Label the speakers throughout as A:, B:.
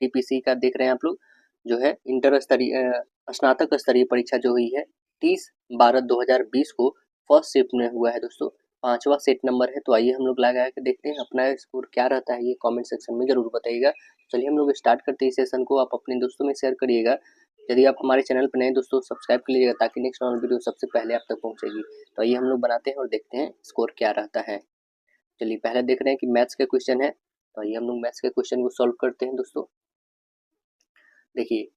A: TPC का देख रहे हैं आप लोग, जो है इंटर स्तरीय स्नातक स्तरीय परीक्षा जो हुई है 30/12/2020 को फर्स्ट शिफ्ट में हुआ है दोस्तों, 5वां सेट नंबर है। तो आइए हम लोग लगा के देखते हैं अपना स्कोर क्या रहता है, ये कमेंट सेक्शन में जरूर बताइएगा। चलिए हम लोग स्टार्ट करते हैं इस सेशन को। आप अपने दोस्तों में शेयर करिएगा। यदि आप हमारे चैनल पर नए दोस्तों सब्सक्राइब कर लीजिएगा ताकि नेक्स्ट वाला वीडियो सबसे पहले आप तक पहुंचेगी। तो आइए हम लोग बनाते हैं और देखते हैं स्कोर क्या रहता है। चलिए पहले देख रहे हैं कि मैथ्स के क्वेश्चन है, तो आइए हम लोग मैथ्स के क्वेश्चन को सॉल्व करते हैं दोस्तों। देखिए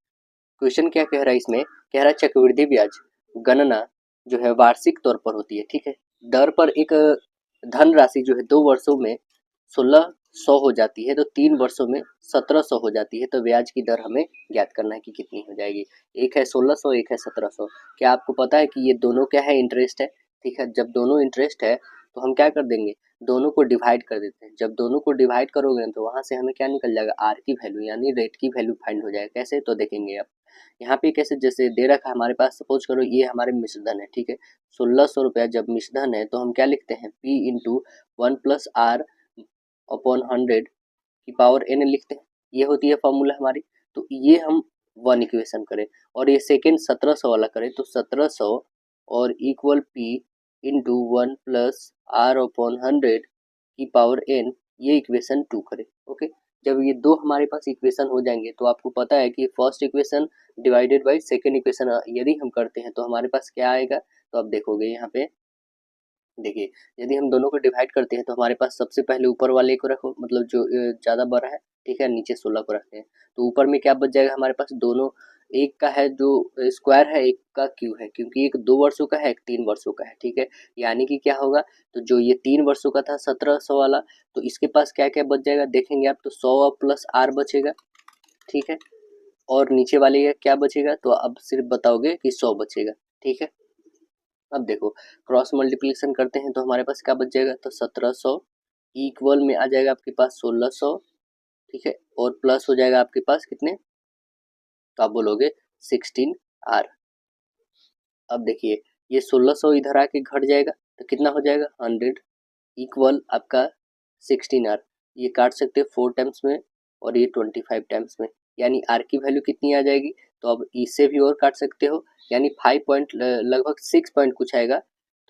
A: क्वेश्चन क्या कह रहा है, इसमें कह रहा है चक्रवृद्धि ब्याज गणना जो है वार्षिक तौर पर होती है, ठीक है। दर पर एक धन राशि जो है 2 वर्षों में 1600 हो जाती है, तो 3 वर्षों में 1700 हो जाती है। तो ब्याज की दर हमें ज्ञात करना है कि कितनी हो जाएगी। एक है 1600, एक है 1700। क्या आपको पता है कि ये दोनों क्या है, इंटरेस्ट है, ठीक है। जब दोनों इंटरेस्ट है तो हम क्या कर देंगे, दोनों को डिवाइड कर देते हैं। जब दोनों को डिवाइड करोगे तो वहां से हमें क्या निकल जाएगा, आर की वैल्यू यानी रेट की वैल्यू फाइंड हो जाएगा। कैसे, तो देखेंगे आप यहाँ पे कैसे, जैसे दे रखा है हमारे पास, सपोज करो ये हमारे मिश्रधन है, ठीक है। 1600 रुपया जब मिश्रधन है तो हम क्या लिखते हैं, P इंटू 1+R/100 की पावर n लिखते हैं। ये होती है फॉर्मूला हमारी। तो ये हम वन इक्वेशन करें और ये सेकेंड 1700 वाला करें, तो 1700 और इक्वल P इंटू 1+R/100 की पावर n, ये इक्वेशन 2 करें। ओके, जब ये दो हमारे पास इक्वेशन हो जाएंगे तो आपको पता है कि first equation divided by second equation यदि हम करते हैं तो हमारे पास क्या आएगा, तो आप देखोगे यहाँ पे। देखिए यदि हम दोनों को डिवाइड करते हैं तो हमारे पास सबसे पहले ऊपर वाले को रखो, मतलब जो ज़्यादा बड़ा है, ठीक है, नीचे 16 को रखते हैं। तो ऊपर में क्या बच जाएगा हमारे पास, दोनों एक का है जो स्क्वायर है, एक का क्यू है, क्योंकि एक 2 वर्षों का है, एक 3 वर्षों का है, ठीक है। यानी कि क्या होगा, तो जो ये 3 वर्षों का था 1700 वाला, तो इसके पास क्या क्या बच जाएगा देखेंगे आप, तो 100 प्लस आर बचेगा, ठीक है। और नीचे वाले का क्या बचेगा, तो अब सिर्फ बताओगे कि 100 बचेगा, ठीक है। अब देखो क्रॉस मल्टीप्लिकेशन करते हैं तो हमारे पास क्या बच जाएगा, तो 1700 इक्वल में आ जाएगा आपके पास 1600, ठीक है, और प्लस हो जाएगा आपके पास कितने, तो आप बोलोगे 16R। अब देखिए ये 1600 इधर आके घट जाएगा तो कितना हो जाएगा 100 इक्वल आपका 16R। ये काट सकते हैं 4 टाइम्स में और ये 25 टाइम्स में, यानी R की वैल्यू कितनी आ जाएगी, तो अब इससे भी और काट सकते हो, यानी 5 पॉइंट लगभग 6 पॉइंट कुछ आएगा,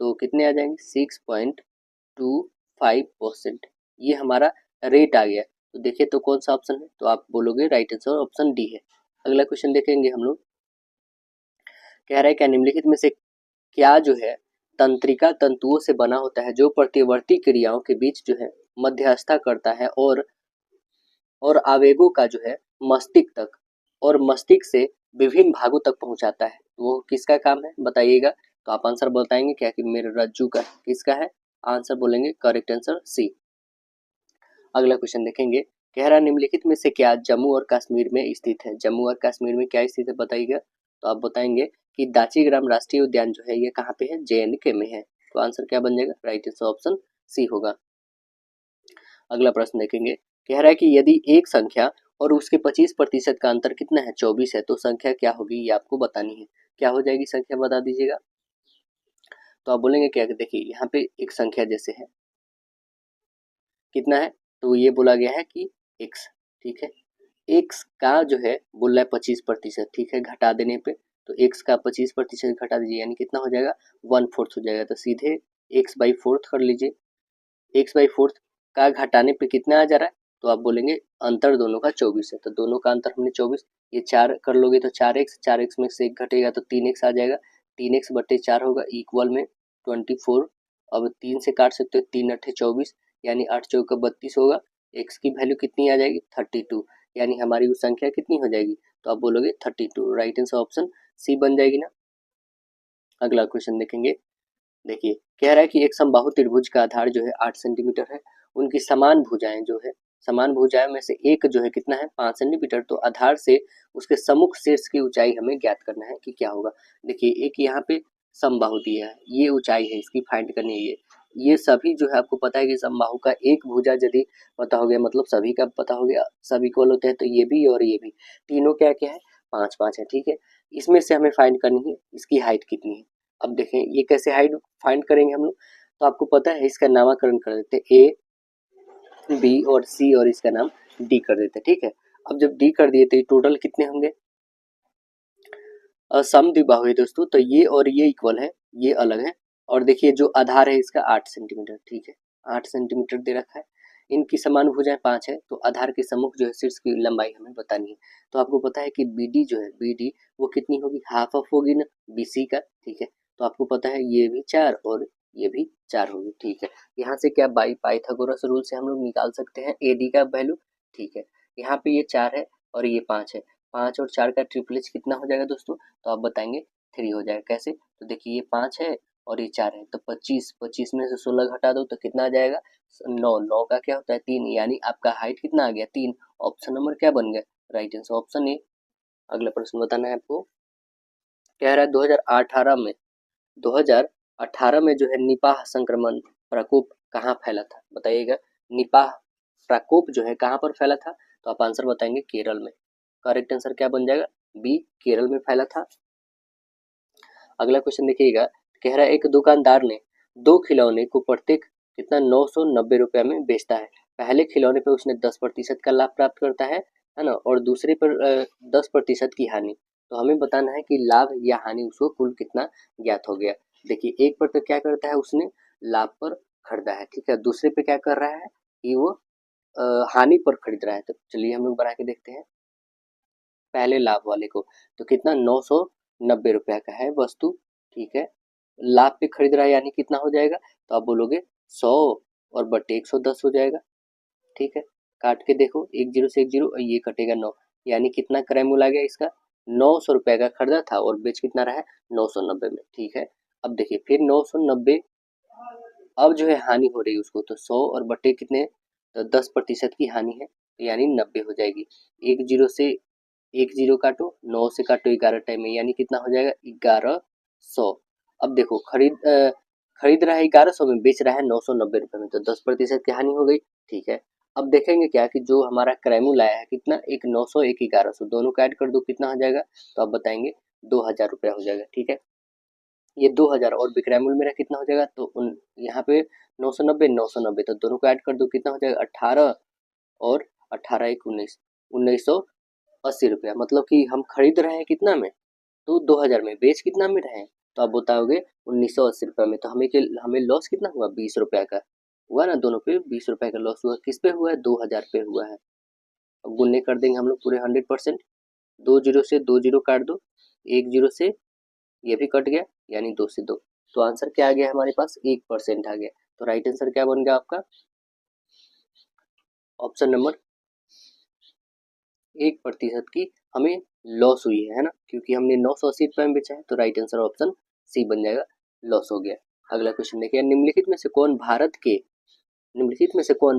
A: तो कितने आ जाएंगे 6.25%। ये हमारा रेट आ गया। तो देखिए तो कौन सा ऑप्शन है, तो आप बोलोगे राइट आंसर ऑप्शन डी है। अगला क्वेश्चन देखेंगे हम लोग। कह रहा है क्या निम्नलिखित में से क्या जो है तंत्रिका तंतुओं से बना होता है जो प्रतिवर्ती क्रियाओं के बीच जो है मध्यस्थता करता है और आवेगों का जो है मस्तिष्क तक और मस्तिष्क से विभिन्न भागों तक पहुंचाता है। वो किसका काम है बताइएगा। तो आप आंसर बताएंगे क्या कि मेरे रज्जू का, किसका है, आंसर बोलेंगे करेक्ट आंसर सी। अगला क्वेश्चन देखेंगे। कह रहा निम्नलिखित में से क्या जम्मू और कश्मीर में स्थित है, जम्मू और कश्मीर में क्या स्थित है बताइएगा। तो आप बताएंगे कि दाचीग्राम राष्ट्रीय उद्यान जो है ये कहाँ पे है, JNK में है। तो आंसर क्या बन जाएगा, राइट आंसर ऑप्शन सी होगा। अगला प्रश्न देखेंगे। कह रहा है कि यदि एक संख्या और उसके 25% का अंतर कितना है, 24 है, तो संख्या क्या होगी ये आपको बतानी है। क्या हो जाएगी संख्या बता दीजिएगा। तो आप बोलेंगे क्या, देखिए यहाँ पे एक संख्या जैसे है, कितना है, तो ये बोला गया है कि x, ठीक है। x का जो है बोल रहा है 25%, ठीक है, घटा देने पे तो x का 25% घटा दीजिए, यानी कितना हो जाएगा 1/4 हो जाएगा। तो सीधे x/4 कर लीजिए। x/4 का घटाने पे कितना आ जा रहा है, तो आप बोलेंगे अंतर दोनों का 24 है, तो दोनों का अंतर हमने 24, ये 4 कर लोगे तो 4x में से 1 घटेगा तो 3x आ जाएगा, 3x/4 होगा इक्वल में 24। अब 3 से काट सकते हो, 3×8 24, यानी 8×4 32 होगा। x की वैल्यू कितनी आ जाएगी 32, यानी हमारी वो संख्या कितनी हो जाएगी, तो आप बोलोगे 32। राइट आंसर ऑप्शन सी बन जाएगी ना। अगला क्वेश्चन देखेंगे। देखिए कह रहा है कि एक समबाहु त्रिभुज का आधार जो है 8 सेंटीमीटर है, उनकी समान भुजाएं जो है, समान भुजाएं में से एक जो है कितना है 5 सेंटीमीटर, तो आधार से उसके सम्मुख शीर्ष की ऊंचाई हमें ज्ञात करना है कि क्या होगा। देखिए एक यहाँ पे समबाहु दिया है, ये ऊंचाई है इसकी फाइंड करनी है। ये सभी जो है आपको पता है कि समबाहु का एक भुजा यदि पता हो गया मतलब सभी का पता हो गया, सभी इक्वल होते हैं, तो ये भी और ये भी तीनों क्या क्या है 5-5 है, ठीक है। इसमें से हमें फाइंड करनी है इसकी हाइट कितनी है। अब देखें ये कैसे हाइट फाइंड करेंगे हम लोग, तो आपको पता है इसका नामकरण कर देते A, B और C और इसका नाम D कर देते, ठीक है। अब जब डी कर दिए तो ये टोटल कितने होंगे, समद्विबाहु है दोस्तों, तो ये और ये इक्वल है, ये अलग है। और देखिए जो आधार है इसका 8 सेंटीमीटर, ठीक है 8 सेंटीमीटर दे रखा है। इनकी समान भुजाएं 5 है, तो आधार के सम्मुख जो है शीर्ष की लंबाई हमें बतानी है। तो आपको पता है कि BD जो है, BD वो कितनी होगी, हाफ ऑफ होगी ना BC का, ठीक है। तो आपको पता है ये भी 4 और ये भी 4 होगी, ठीक है। यहाँ से क्या बाई पाइथागोरस रूल से हम लोग निकाल सकते हैं AD का वैल्यू, ठीक है। यहाँ पे ये 4 है और ये 5 है, 5 और 4 का ट्रिपलेज कितना हो जाएगा दोस्तों, तो आप बताएंगे 3 हो जाएगा। कैसे, तो देखिए ये 5 है और ये 4 है, तो 25, 25 में से 16 घटा दो तो कितना आ जाएगा 9, 9 का क्या होता है 3, यानी आपका हाइट कितना आ गया 3। ऑप्शन नंबर क्या बन गया, राइट आंसर ऑप्शन ए। अगला प्रश्न बताना है आपको, कह रहा है 2018 में जो है निपाह संक्रमण प्रकोप कहाँ फैला था, बताइएगा। निपाह प्रकोप जो है कहाँ पर फैला था, तो आप आंसर बताएंगे केरल में। करेक्ट आंसर क्या बन जाएगा, बी, केरल में फैला था। अगला क्वेश्चन देखिएगा, कह रहा है एक दुकानदार ने 2 खिलौने को प्रत्येक कितना 990 रुपया में बेचता है। पहले खिलौने पर उसने 10% का लाभ प्राप्त करता है ना, और दूसरे पर 10% की हानि। तो हमें बताना है कि लाभ या हानि उसको कुल कितना ज्ञात हो गया। देखिए एक पर तो क्या करता है उसने लाभ पर खरीदा है, ठीक है, दूसरे पे क्या कर रहा है कि वो हानि पर खरीद रहा है। तो चलिए हम लोग बना के देखते हैं पहले लाभ वाले को। तो कितना 990 रुपया का है वस्तु, ठीक है, लाभ पे खरीद रहा है, यानी कितना हो जाएगा, तो आप बोलोगे 100 और बटे 110 हो जाएगा, ठीक है। काट के देखो, 1 जीरो से 1 जीरो और ये कटेगा 9, यानी कितना क्रय मूल्य आ गया इसका, 900 रुपया का खरीदा था और बेच कितना रहा है 990 में, ठीक है। अब देखिए फिर 990, अब जो है हानि हो रही है उसको, तो 100 और बटे कितने, तो 10% की हानि है, तो यानी 90 हो जाएगी। 1 जीरो से 1 जीरो काटो, 9 से काटो 11 टाइम में, यानी कितना हो जाएगा 1100। अब देखो खरीद रहा है 1100 में, बेच रहा है 990 रुपये में, तो 10% की हानि हो गई, ठीक है। अब देखेंगे क्या कि जो हमारा क्रय मूल्य आया है कितना, एक 900 एक 1100, दोनों का ऐड कर दो कितना हो जाएगा, तो आप बताएंगे 2000 रुपया हो जाएगा, ठीक है। ये 2000 और विक्रय मूल्य मेरा कितना हो जाएगा, तो उन यहाँ पे 990 990, तो दोनों को ऐड कर दो कितना हो जाएगा 18 और 18 एक 19, 1980 रुपया। मतलब कि हम खरीद रहे हैं कितना में, तो 2000 में, बेच कितना में रहे हैं, तो आप बताओगे 1980 रुपया में। तो हमें लॉस कितना हुआ 20 रुपया का हुआ ना, दोनों पे 20 रुपया का लॉस हुआ। किस पे हुआ है, 2000 पे हुआ है। अब गुणने कर देंगे हम लोग पूरे 100%, 2 जीरो से 2 जीरो काट दो, 1 जीरो से ये भी कट गया, यानी 2 से 2, तो आंसर क्या आ गया हमारे पास 1% आ गया। तो राइट आंसर क्या बन गया आपका, ऑप्शन नंबर 1% की हमें लॉस हुई है ना, क्योंकि हमने 980 रुपये में बेचा है, तो राइट आंसर ऑप्शन सी बन जाएगा, लॉस हो गया। अगला क्वेश्चन देखिए, निम्नलिखित में से कौन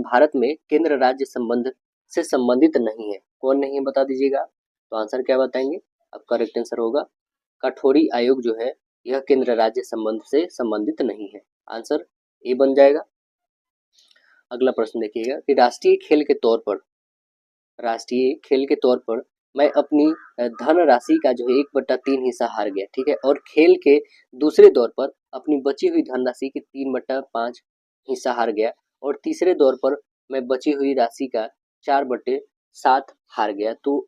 A: भारत में केंद्र राज्य संबंध से संबंधित नहीं है, कौन नहीं है बता दीजिएगा। तो आंसर क्या बताएंगे, अब करेक्ट आंसर होगा कठोरी आयोग जो है यह केंद्र राज्य संबंध से संबंधित नहीं है, आंसर ए बन जाएगा। अगला प्रश्न देखिएगा कि राष्ट्रीय खेल के तौर पर मैं अपनी धन राशि का जो है 1/3 हिस्सा हार गया, ठीक है, और खेल के दूसरे दौर पर अपनी बची हुई धनराशि के 3/5 हिस्सा हार गया, और तीसरे दौर पर मैं बची हुई राशि का 4/7 हार गया। तो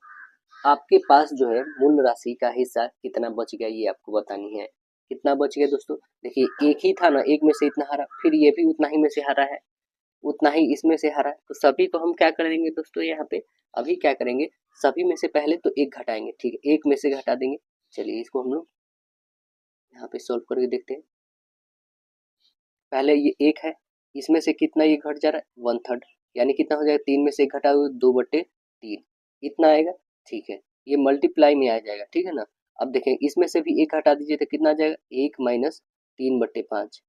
A: आपके पास जो है मूल राशि का हिस्सा कितना बच गया, ये आपको बतानी है। कितना बच गया दोस्तों, देखिए एक ही था ना, एक में से इतना हारा, फिर ये भी उतना ही में से हारा है, उतना ही इसमें से हरा है, तो सभी को हम क्या करेंगे दोस्तों, यहाँ पे अभी क्या करेंगे, सभी में से पहले तो एक घटाएंगे, ठीक है, एक में से घटा देंगे। चलिए इसको हम लोग यहाँ पे सॉल्व करके देखते हैं। पहले ये एक है, इसमें से कितना ये घट जा रहा है 1/3, यानी कितना हो जाएगा, 3 में से एक घटा हुआ 2/3, इतना आएगा, ठीक है, ये मल्टीप्लाई में आ जाएगा, ठीक है ना। अब देखें इसमें से भी एक हटा दीजिए तो कितना आ जाएगा, 1 माइनस 3/5,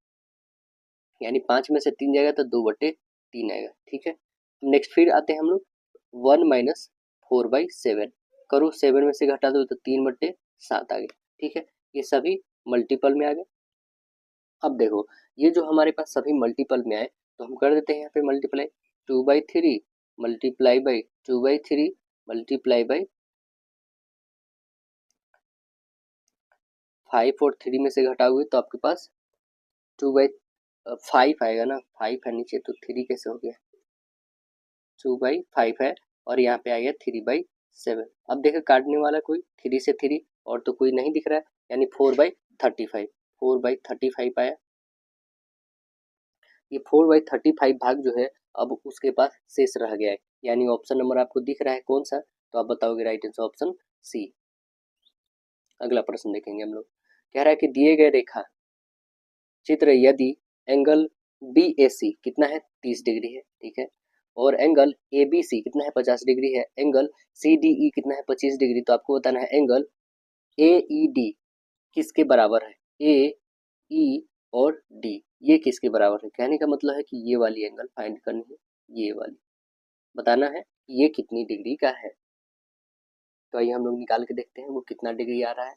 A: यानी 5 में से 3 जाएगा तो 2/3 आएगा, ठीक है। नेक्स्ट फिर आते हैं हम लोग 1 माइनस 4/7, करो 7 में से घटा दो तो 3/7 आ गया, ठीक है, ये सभी मल्टीपल में आ गए। अब देखो ये जो हमारे पास सभी मल्टीपल में आए, तो हम कर देते हैं यहाँ पे multiply, 2/3 multiply by 2/3 multiply by 5, और 3 में से घटाओगे तो आपके पास 2/5 आएगा ना, 5 है नीचे तो 3 कैसे हो गया, 2/5 है, और यहाँ पे आ गया 3/7। अब देखो काटने वाला कोई 3 से 3 और तो कोई नहीं दिख रहा है, यानी 4/35, 4/35 आया। ये 4/35 भाग जो है अब उसके पास शेष रह गया है, यानी ऑप्शन नंबर आपको दिख रहा है कौन सा, तो आप बताओगे राइट आंसर ऑप्शन सी। अगला प्रश्न देखेंगे हम लोग। कह रहा है कि दिए गए रेखा चित्र यदि एंगल BAC कितना है 30 डिग्री है, ठीक है, और एंगल ABC कितना है 50 डिग्री है, एंगल CDE कितना है 25 डिग्री, तो आपको बताना है एंगल AED किसके बराबर है, AE और D ये किसके बराबर है। कहने का मतलब है कि ये वाली एंगल फाइंड करनी है, ये वाली बताना है ये कितनी डिग्री का है। तो आइए हम लोग निकाल के देखते हैं वो कितना डिग्री आ रहा है।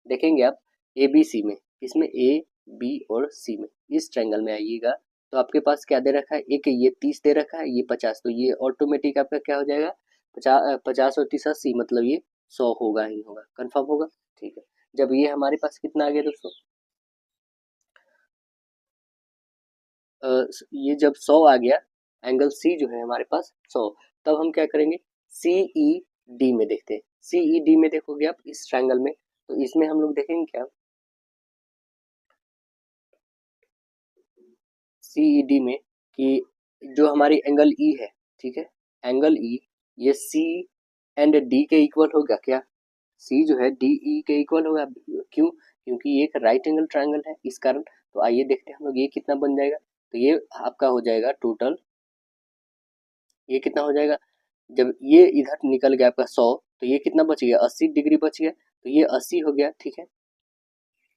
A: देखेंगे आप ABC में, इसमें AB और C में, इस ट्रायंगल में आइएगा तो आपके पास क्या दे रखा है, एक ये 30 दे रखा है, ये 50, तो ये ऑटोमेटिक आपका क्या हो जाएगा 50 और 30 80, मतलब ये 100 होगा ही होगा, कंफर्म होगा, ठीक है। जब ये हमारे पास कितना आ गया दोस्तों, ये जब 100 आ गया, एंगल C जो है हमारे पास 100, तब हम क्या करेंगे CED में देखते हैं। CED में देखोगे आप इस ट्रायंगल में, तो इसमें हम लोग देखेंगे क्या CED में कि जो हमारी एंगल E है, ठीक है, एंगल E ये C एंड D के इक्वल होगा क्या, C जो है DE के इक्वल होगा, क्यों, क्योंकि ये एक राइट एंगल ट्रायंगल है इस कारण। तो आइए देखते हैं हम लोग ये कितना बन जाएगा, तो ये आपका हो जाएगा टोटल, ये कितना हो जाएगा, जब ये इधर निकल गया आपका 100, तो ये कितना बच गया 80 डिग्री बच गया, तो ये 80 हो गया, ठीक है,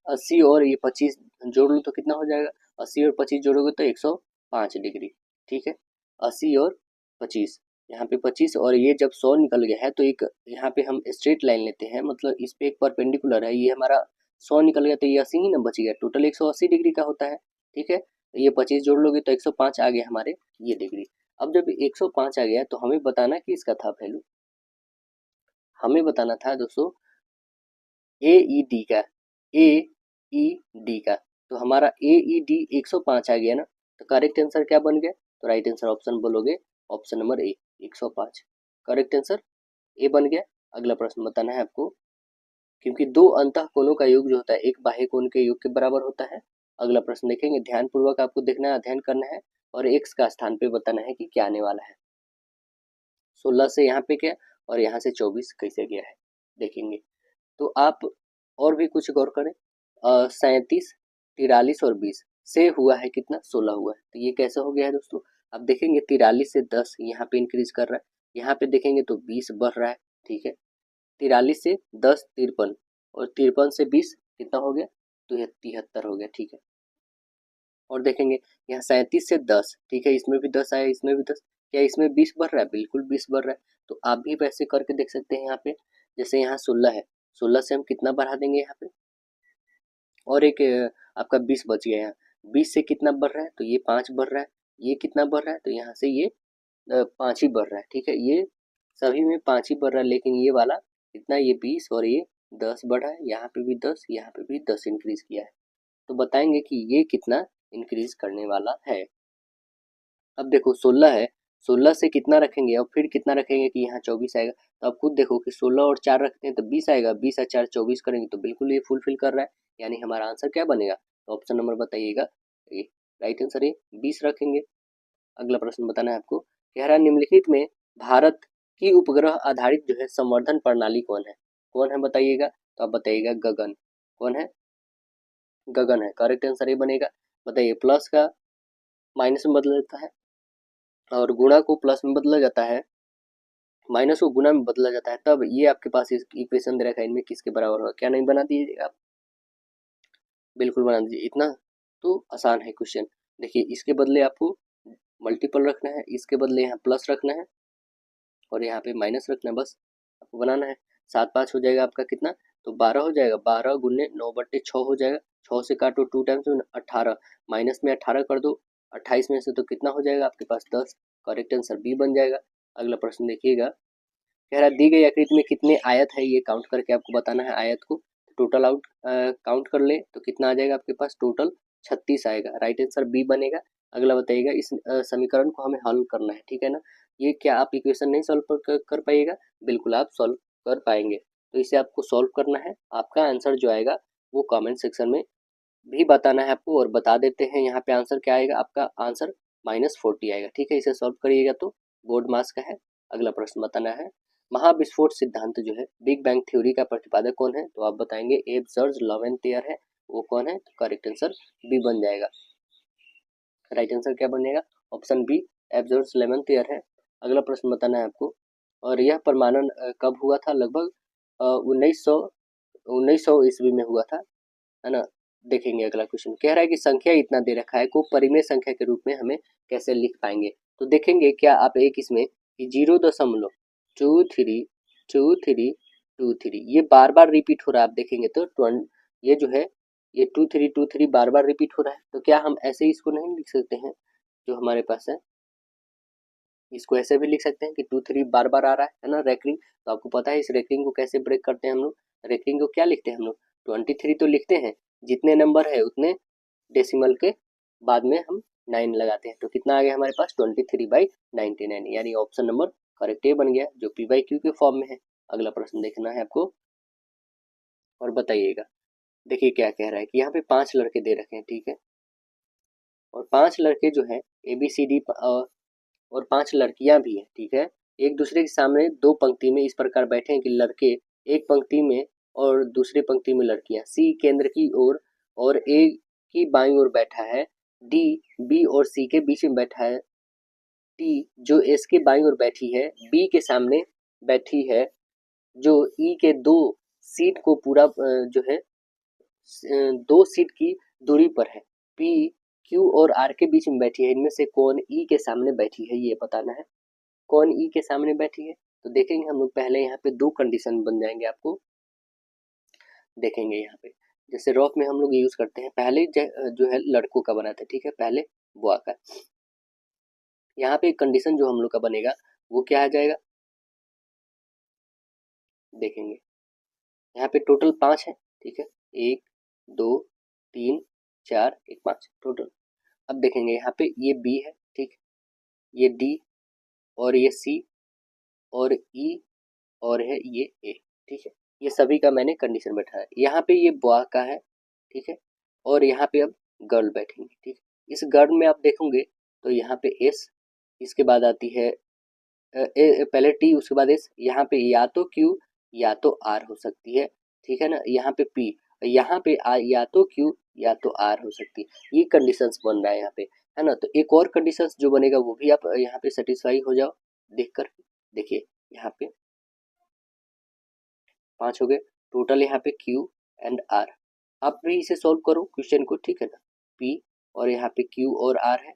A: 80 और ये 25 जोड़ लो तो कितना हो जाएगा, 80 और 25 जोड़ोगे तो 105 डिग्री, ठीक है, 80 और 25, यहाँ पे 25 और ये जब 100 निकल गया है तो एक यहाँ पे हम स्ट्रेट लाइन लेते हैं, मतलब इस पे एक परपेंडिकुलर है, ये हमारा 100 निकल गया तो ये 80 ही ना बच गया, टोटल 180 डिग्री का होता है, ठीक है, तो ये 25 जोड़ लोगे तो 105 आ गया हमारे ये डिग्री। अब जब 105 आ गया तो हमें बताना कि इसका था वैल्यू, हमें बताना था दोस्तों AED का, AED का, तो हमारा AED 105 आ गया ना, तो करेक्ट आंसर क्या बन गया, तो राइट आंसर ऑप्शन बोलोगे option number A 105, correct answer A बन गया। अगला प्रश्न बताना है आपको, क्योंकि दो अंतः कोणों का योग जो होता है एक बाह्य कोण के योग के बराबर होता है। अगला प्रश्न देखेंगे, ध्यान पूर्वक आपको देखना है, अध्ययन करना है और x का स्थान पे बताना है कि क्या आने वाला है। 16 से यहाँ पे क्या और यहाँ से 24 कैसे गया है देखेंगे। तो आप और भी कुछ गौर करें, 37, 43 और 20 से हुआ है कितना 16 हुआ है, तो ये कैसे हो गया है दोस्तों। अब देखेंगे 43 से 10 यहाँ पे इंक्रीज कर रहा है, यहाँ पे देखेंगे तो 20 बढ़ रहा है, ठीक है, 43 से 10 53 और 53 से 20 कितना हो गया, तो यह 73 हो गया, ठीक है। और देखेंगे यहाँ 37 से 10, ठीक है, इसमें भी 10 आया, इसमें भी 10, क्या इसमें 20 बढ़ रहा है, बिल्कुल 20 बढ़ रहा है। तो आप भी वैसे करके देख सकते हैं यहाँ पे, जैसे यहाँ 16 है, 16 से हम कितना बढ़ा देंगे यहाँ पे, और एक आपका 20 बच गया, यहाँ 20 से कितना बढ़ रहा है, तो ये 5 बढ़ रहा है, ये कितना बढ़ रहा है, तो यहाँ से ये 5 ही बढ़ रहा है, ठीक है, ये सभी में 5 ही बढ़ रहा है, लेकिन ये वाला कितना, ये 20 और ये 10 बढ़ा है, यहाँ पे भी 10, यहाँ पे भी 10 इंक्रीज किया है, तो बताएंगे कि ये कितना इंक्रीज करने वाला है। अब देखो 16 है, 16 से कितना रखेंगे और फिर कितना रखेंगे कि यहाँ 24 आएगा, तो आप खुद देखो कि 16 और 4 रखते हैं तो 20 आएगा, 20 और 4 24 करेंगे तो बिल्कुल ये फुलफिल कर रहा है, यानी हमारा आंसर क्या बनेगा, तो ऑप्शन नंबर बताइएगा ये राइट आंसर ये 20 रखेंगे। अगला प्रश्न बताना है आपको, कह रहा है निम्नलिखित में भारत की उपग्रह आधारित जो है संवर्धन प्रणाली कौन है बताइएगा, तो आप बताइएगा गगन, कौन है, गगन है, करेक्ट आंसर ये बनेगा। बताइए प्लस का माइनस में बदल जाता है और गुणा को प्लस में बदला जाता है, माइनस को गुना में बदला जाता है, तब ये आपके पास इक्वेशन दे रखा है, इनमें किसके बराबर होगा, क्या नहीं बना दीजिए आप, बिल्कुल बना दीजिए, इतना तो आसान है क्वेश्चन। देखिए इसके बदले आपको मल्टीपल रखना है, इसके बदले यहाँ प्लस रखना है और यहाँ पे माइनस रखना है, बस आपको बनाना है। 7 5 हो जाएगा आपका कितना, तो 12 हो जाएगा, 12 गुने 9/6 हो जाएगा, 6 से काटो 2 टाइम्स 18, माइनस में 18 कर दो, 28 में से तो कितना हो जाएगा आपके पास 10, करेक्ट आंसर बी बन जाएगा। अगला प्रश्न देखिएगा, कह रहा दी गई आकृति में कितने आयत है ये काउंट करके आपको बताना है आयत को, टोटल आउट काउंट कर ले तो कितना आ जाएगा आपके पास, टोटल 36 आएगा, राइट आंसर बी बनेगा। अगला बताइएगा, इस समीकरण को हमें हल करना है, ठीक है ना, ये क्या आप इक्वेशन नहीं सॉल्व कर पाइएगा? बिल्कुल आप सॉल्व कर पाएंगे। तो इसे आपको सॉल्व करना है। आपका आंसर जो आएगा वो कमेंट सेक्शन में भी बताना है आपको, और बता देते हैं यहाँ पे आंसर क्या आएगा। आपका आंसर -40 आएगा। ठीक है, इसे सॉल्व करिएगा तो बोर्ड मार्क्स का है। अगला प्रश्न बताना है, महाविस्फोट सिद्धांत जो है, बिग बैंग थ्योरी का प्रतिपादक कौन है? तो आप बताएंगे एब्सर्ज लेवेंथियर है। वो कौन है? तो करेक्ट आंसर बी बन जाएगा। राइट आंसर क्या बनेगा? ऑप्शन बी एब्सर्ज लेवेंथियर है। अगला प्रश्न बताना है आपको, और यह प्रमाणन कब हुआ था? लगभग 1900 ईस्वी में हुआ था, है ना। देखेंगे अगला क्वेश्चन, कह रहा है कि संख्या इतना दे रखा है को परिमेय संख्या के रूप में हमें कैसे लिख पाएंगे? तो देखेंगे क्या आप एक इसमें 0.2323 ये बार बार रिपीट हो रहा है। आप देखेंगे तो ये जो है ये 2323 बार बार रिपीट हो रहा है। तो क्या हम ऐसे ही इसको नहीं लिख सकते हैं? जो हमारे पास है इसको ऐसे भी लिख सकते हैं कि 23 बार बार आ रहा है ना, रैकरिंग। तो आपको पता है इस रैकरिंग को कैसे ब्रेक करते हैं हम लोग? रैकरिंग को क्या लिखते हैं हम लोग? 23 तो लिखते हैं, जितने नंबर है उतने डेसिमल के बाद में हम 9 लगाते हैं। तो कितना आ गया हमारे पास? 23/99, यानी ऑप्शन नंबर करेक्ट ए बन गया, जो p/q के फॉर्म में है। अगला प्रश्न देखना है आपको और बताइएगा। देखिए क्या कह रहा है कि यहाँ पे 5 लड़के दे रखे हैं, ठीक है, और 5 लड़के जो है ABCD और 5 लड़कियां भी हैं, ठीक है। एक दूसरे के सामने 2 पंक्ति में इस प्रकार बैठे हैं कि लड़के एक पंक्ति में और दूसरी पंक्ति में लड़कियां। C केंद्र की ओर और A की बाईं ओर बैठा है। D B और C के बीच में बैठा है। T जो S के बाईं ओर बैठी है, B के सामने बैठी है, जो E के 2 सीट को पूरा जो है 2 सीट की दूरी पर है। P Q और R के बीच में बैठी है। इनमें से कौन E के सामने बैठी है, ये बताना है। कौन ई के सामने बैठी है? तो देखेंगे हम लोग पहले यहाँ पे 2 कंडीशन बन जाएंगे आपको देखेंगे यहाँ पे। जैसे रॉफ में हम लोग यूज करते हैं, पहले जो है लड़कों का बनाते हैं, ठीक है, पहले बॉय का। यहाँ पे एक कंडीशन जो हम लोग का बनेगा वो क्या आ जाएगा देखेंगे। यहाँ पे टोटल 5 है, ठीक है, 1 2 3 4 1 5 टोटल। अब देखेंगे यहाँ पे ये बी है, ठीक, ये डी और ये सी और ई और है ये ए, ठीक है। ये सभी का मैंने कंडीशन बैठा है। यहाँ पे ये बॉय का है, ठीक है, और यहाँ पे अब गर्ल बैठेंगे, ठीक। इस गर्ल में आप देखोगे तो यहाँ पे एस, इसके बाद आती है पहले टी, उसके बाद एस। यहाँ पे या तो क्यू या तो आर हो सकती है, ठीक है ना। यहाँ पे पी, यहाँ पे या तो क्यू या तो आर हो सकती है। ये कंडीशंस बन रहा है यहाँ पे, है ना। तो एक और कंडीशंस जो बनेगा वो भी आप यहाँ पे सेटिस्फाई हो जाओ देख कर। देखिए यहाँ पे 5 हो गए टोटल, यहाँ पे Q एंड R। आप भी इसे सॉल्व करो क्वेश्चन को, ठीक है ना। P और यहाँ पे Q और R है,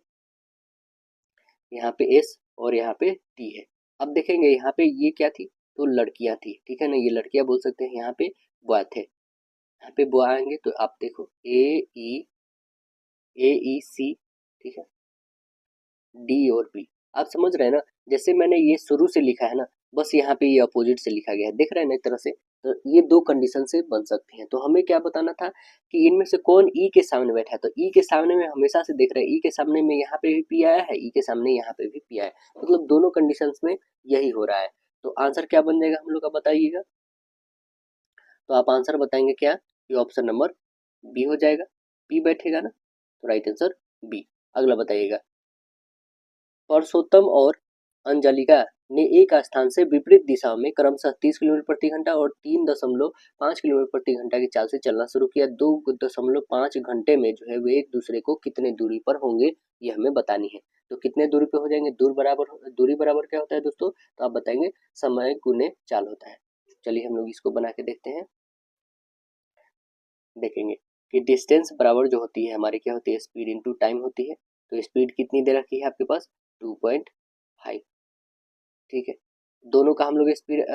A: यहाँ पे S और यहाँ पे T है। अब देखेंगे यहाँ पे ये क्या थी? तो लड़कियां थी, ठीक है ना। ये लड़कियां बोल सकते हैं, यहाँ पे बॉय थे। यहाँ पे बॉय आएंगे तो आप देखो A E C, ठीक है, D और B। आप समझ रहे हैं ना, जैसे मैंने ये शुरू से लिखा है ना, बस यहाँ पे ये अपोजिट से लिखा गया है, देख रहे हैं ना एक तरह से। तो ये 2 कंडीशन से बन सकती हैं। तो हमें क्या बताना था कि इनमें से कौन ई के सामने बैठा है। तो ई के सामने में हमेशा से देख रहे हैं, ई के सामने में यहाँ पे भी पी आया है, ई के सामने यहाँ पे भी पी आया है, मतलब दोनों कंडीशन में यही हो रहा है। तो आंसर क्या बन जाएगा हम लोग का, बताइएगा। तो आप आंसर बताएंगे क्या? ये ऑप्शन नंबर बी हो जाएगा, पी बैठेगा ना, तो राइट आंसर बी। अगला बताइएगा, परसोत्तम और अंजलिका ने एक स्थान से विपरीत दिशा में क्रमशः 30 किलोमीटर प्रति घंटा और 3.5 किलोमीटर प्रति घंटा की चाल से चलना शुरू किया। 2.5 घंटे में जो है वे एक दूसरे को कितने दूरी पर होंगे, ये हमें बतानी है। तो कितने दूरी पे हो जाएंगे? दूरी बराबर क्या होता है दोस्तों? तो आप बताएंगे समय गुने चाल होता है। चलिए हम लोग इसको बना के देखते हैं। देखेंगे कि डिस्टेंस बराबर जो होती है हमारी क्या होती है? स्पीड इंटू टाइम होती है। तो स्पीड कितनी दे रखी है आपके पास? 2.5, ठीक है। दोनों का हम लोग स्पीड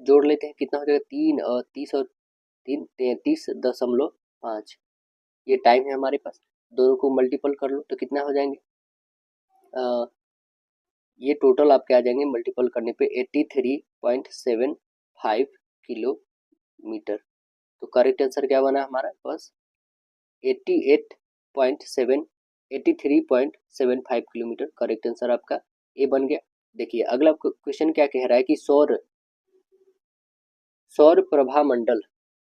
A: जोड़ लेते हैं, कितना हो जाएगा? 30 और 3 33.5। ये टाइम है हमारे पास, दोनों को मल्टीपल कर लो तो कितना हो जाएंगे? ये टोटल आपके आ जाएंगे मल्टीपल करने पे 83.75 किलोमीटर। तो करेक्ट आंसर क्या बना हमारा पास? 83.75 किलोमीटर करेक्ट आंसर आपका ए बन गया। देखिए अगला क्वेश्चन क्या कह रहा है कि सौर सौर प्रभा मंडल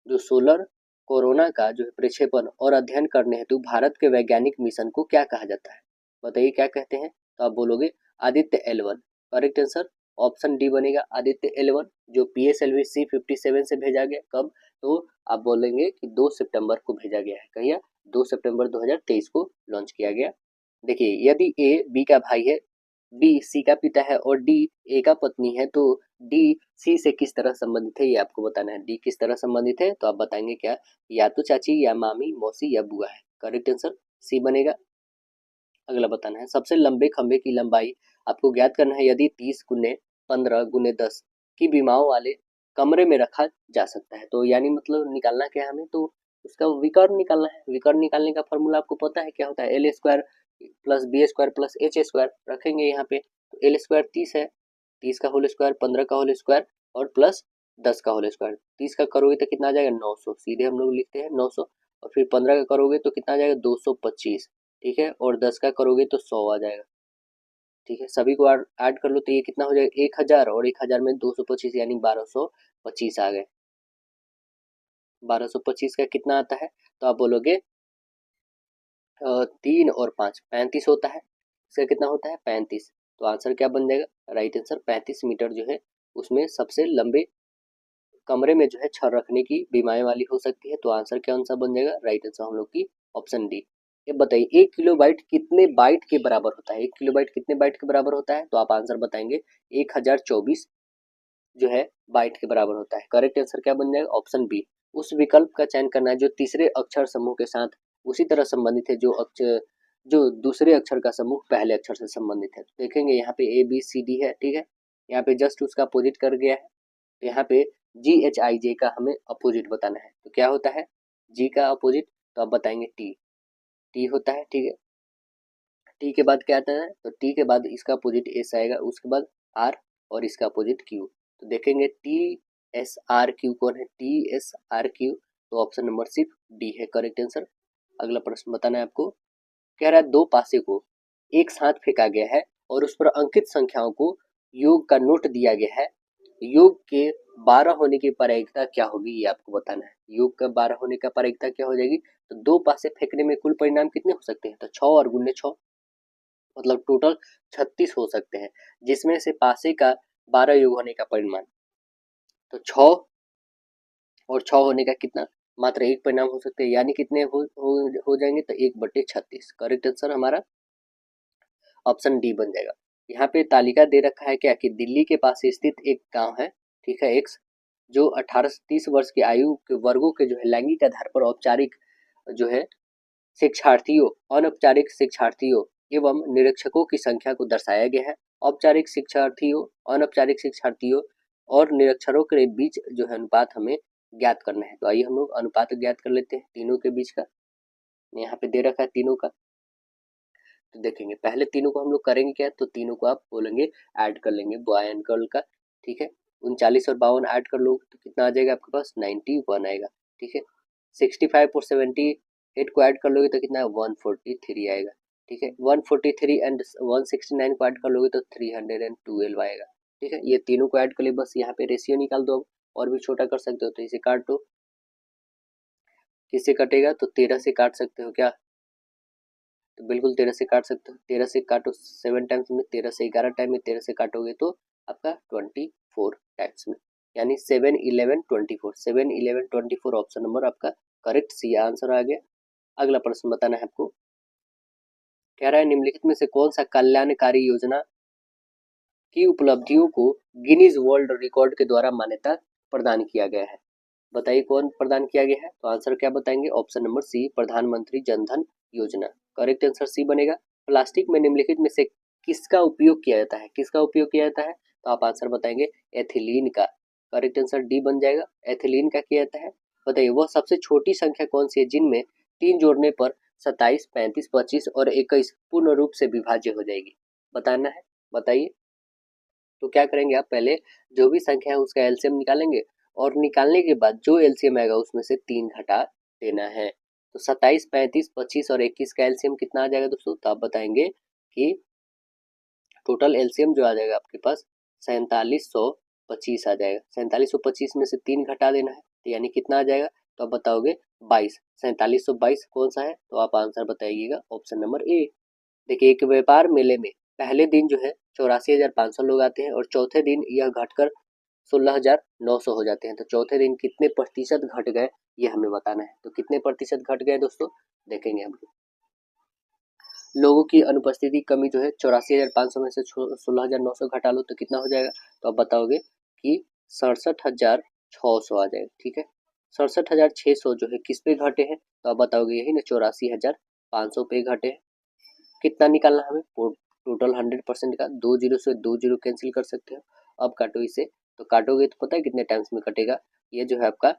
A: जो सोलर कोरोना का जो है प्रक्षेपण और अध्ययन करने हेतु भारत के वैज्ञानिक मिशन को क्या कहा जाता है? बताइए क्या कहते हैं? तो आप बोलोगे Aditya L1। Correct answer option D बनेगा आदित्य L1 जो PSLV C57 से भेजा गया कब? तो आप बोलेंगे कि 2 सितंबर को भेजा गया है। कहिए 2 सितंबर 2023 को लॉन्च किया गया। देखिए यदि ए बी का भाई है, बी सी का पिता है और डी ए का पत्नी है तो डी सी से किस तरह संबंधित है ये आपको बताना है। डी किस तरह संबंधित है तो आप बताएंगे क्या? या तो चाची या मामी मौसी या बुआ है। करेक्ट आंसर सी बनेगा। अगला बताना है सबसे लंबे खंभे की लंबाई आपको ज्ञात करना है यदि 30 गुने 15 गुने 10 की बीमाओं वाले कमरे में रखा जा सकता है। तो यानी मतलब निकालना क्या है हमें? तो उसका विकर्ण निकालना है। विकर्ण निकालने का फॉर्मूला आपको पता है क्या होता है? L square plus B square plus H square रखेंगे यहाँ पे। तो एल स्क्वायर 30 है, 30 का होल स्क्वायर 15 का होल स्क्वायर और प्लस 10 का होल स्क्वायर। 30 का करोगे तो कितना आ जाएगा? 900। सीधे हम लोग लिखते हैं 900 और फिर 15 का करोगे तो कितना आ जाएगा? 225। ठीक है और 10 का करोगे तो 100 आ जाएगा। ठीक है सभी को ऐड कर लो तो ये कितना हो जाएगा? 1000 और 1000 में 225 यानी 1225 आ गए। 1225 का कितना आता है? तो आप बोलोगे 3 और 5 35 होता है। इसका कितना होता है? 35। तो आंसर क्या बन जाएगा? राइट आंसर 35 मीटर जो है उसमें सबसे लंबे कमरे में जो है छड़ रखने की बीमारी वाली हो सकती है। तो आंसर क्या आंसर बन जाएगा? राइट आंसर हम लोग की ऑप्शन डी। ये बताइए 1 किलोबाइट कितने बाइट के बराबर होता है? 1 किलोबाइट कितने बाइट के बराबर होता है? तो आप आंसर बताएंगे 1024 जो है बाइट के बराबर होता है। करेक्ट आंसर क्या बन जाएगा? Option B. उस विकल्प का चयन करना है जो तीसरे अक्षर समूह के साथ उसी तरह संबंधित है जो दूसरे अक्षर का समूह पहले अक्षर से संबंधित है। तो देखेंगे यहाँ पे ABCD है। ठीक है यहाँ पे जस्ट उसका अपोजिट कर गया है। तो यहाँ पे GHIJ का हमें अपोजिट बताना है। तो क्या होता है जी का अपोजिट? तो आप बताएंगे टी। टी होता है। ठीक है टी के बाद क्या आता है? तो टी के बाद इसका अपोजिट एस आएगा, उसके बाद आर और इसका अपोजिट क्यू। तो देखेंगे TSRQ कौन है? TSRQ तो ऑप्शन नंबर सिर्फ डी है करेक्ट आंसर। अगला प्रश्न बताना है आपको। कह रहा है दो पासे को एक साथ फेंका गया है और उस पर अंकित संख्याओं को योग का नोट दिया गया है। योग के 12 होने की प्रायिकता क्या होगी ये आपको बताना है। योग का 12 होने का प्रायिकता क्या हो जाएगी? तो दो पासे फेंकने में कुल परिणाम कितने हो सकते हैं? तो 6 और गुने 6 मतलब टोटल 36 हो सकते हैं जिसमें से पासे का 12 योग होने का परिमाण। तो 6 और 6 होने का कितना? मात्र एक परिणाम हो सकते हैं यानी कितने हो जाएंगे? तो 1/36। करेक्ट आंसर हमारा ऑप्शन डी बन जाएगा। यहाँ पे तालिका दे रखा है क्या कि दिल्ली के पास स्थित एक गांव है। ठीक है एक्स जो 18 से 30 वर्ष की आयु के वर्गों के जो है लैंगिक आधार पर औपचारिक जो है शिक्षार्थियों अनौपचारिक शिक्षार्थियों एवं निरीक्षकों की संख्या को दर्शाया गया है। औपचारिक शिक्षार्थियों अनौपचारिक शिक्षार्थियों और निरीक्षरों के बीच जो है अनुपात हमें ज्ञात करना है। तो आइए हम लोग अनुपात ज्ञात कर लेते हैं तीनों के बीच का। यहाँ पे दे रखा है तीनों का। तो देखेंगे पहले तीनों को हम लोग करेंगे क्या? तो तीनों को आप बोलेंगे ऐड कर लेंगे बॉय एंड गर्ल का। ठीक है 39 और 52 ऐड कर लो तो कितना आ जाएगा आपके पास? 91 आएगा। ठीक है 65 और 78 को ऐड कर लोगे तो कितना है? 143 आएगा। ठीक है 143 एंड 169 को ऐड कर लोगे तो 312 आएगा। ठीक है ये तीनों को ऐड कर ले बस यहाँ पे रेशियो निकाल दो। अब और भी छोटा कर सकते हो तो इसे काट दो। किससे कटेगा? तो 13 से काट सकते हो क्या? तो बिल्कुल 13 से काट सकते हो। 13 से काटो 7 टाइम्स में, 13 से 11 टाइम में, 13 से काटोगे तो आपका 24 टाइम्स में यानी 7 11 24 7 11 24 ऑप्शन नंबर आपका करेक्ट सी आंसर आ गया। अगला प्रश्न बताना है आपको। कह रहा है निम्नलिखित में से कौन सा कल्याणकारी योजना की उपलब्धियों को गिनीज वर्ल्ड रिकॉर्ड के द्वारा मान्यता प्रदान किया गया है? बताइए कौन प्रदान किया गया है? तो आंसर क्या बताएंगे? ऑप्शन नंबर सी प्रधानमंत्री जनधन योजना। करेक्ट आंसर सी बनेगा। प्लास्टिक में निम्नलिखित में से किसका उपयोग किया जाता है? किसका उपयोग किया जाता है? तो आप आंसर बताएंगे एथिलीन का। करेक्ट आंसर डी बन जाएगा। एथिलीन का किया जाता है। बताइए वह सबसे छोटी संख्या कौन सी है जिनमें 3 जोड़ने पर 27 35 25 और 21 पूर्ण रूप से विभाज्य हो जाएगी? बताना है बताइए। तो क्या करेंगे आप पहले जो भी संख्या है उसका एलसीएम निकालेंगे और निकालने के बाद जो एलसीएम आएगा उसमें से 3 घटा देना है। तो 27 35 25 और 21 का एलसीएम कितना आ जाएगा दोस्तों? तो आप बताएंगे कि टोटल एलसीएम जो आ जाएगा आपके पास 4725 आ जाएगा। 4725 में से 3 घटा देना है तो यानी कितना आ जाएगा, तो आप बताओगे 22। 4722 कौन सा है, तो आप आंसर बताइएगा ऑप्शन नंबर ए। देखिए एक व्यापार मेले में पहले दिन जो है 84,500 लोग आते हैं और चौथे दिन यह घटकर 16,900 हो जाते हैं। तो चौथे दिन कितने प्रतिशत घट गए ये हमें बताना है। तो कितने प्रतिशत घट गए दोस्तों, देखेंगे हम लोगों की अनुपस्थिति कमी जो है 84,500 में से 16,900 घटा लो तो कितना हो जाएगा, तो आप बताओगे कि 67,600 आ जाएगा। ठीक है, 67,600 जो है किस पे घटे हैं, तो आप बताओगे यही ना 84,500 पे घटे हैं। कितना निकालना हमें, टोटल 100% का। 2 जीरो से 2 जीरो कैंसिल कर सकते हो। अब काटो इसे, तो काटोगे तो पता है कितने टाइम्स में कटेगा, ये जो है आपका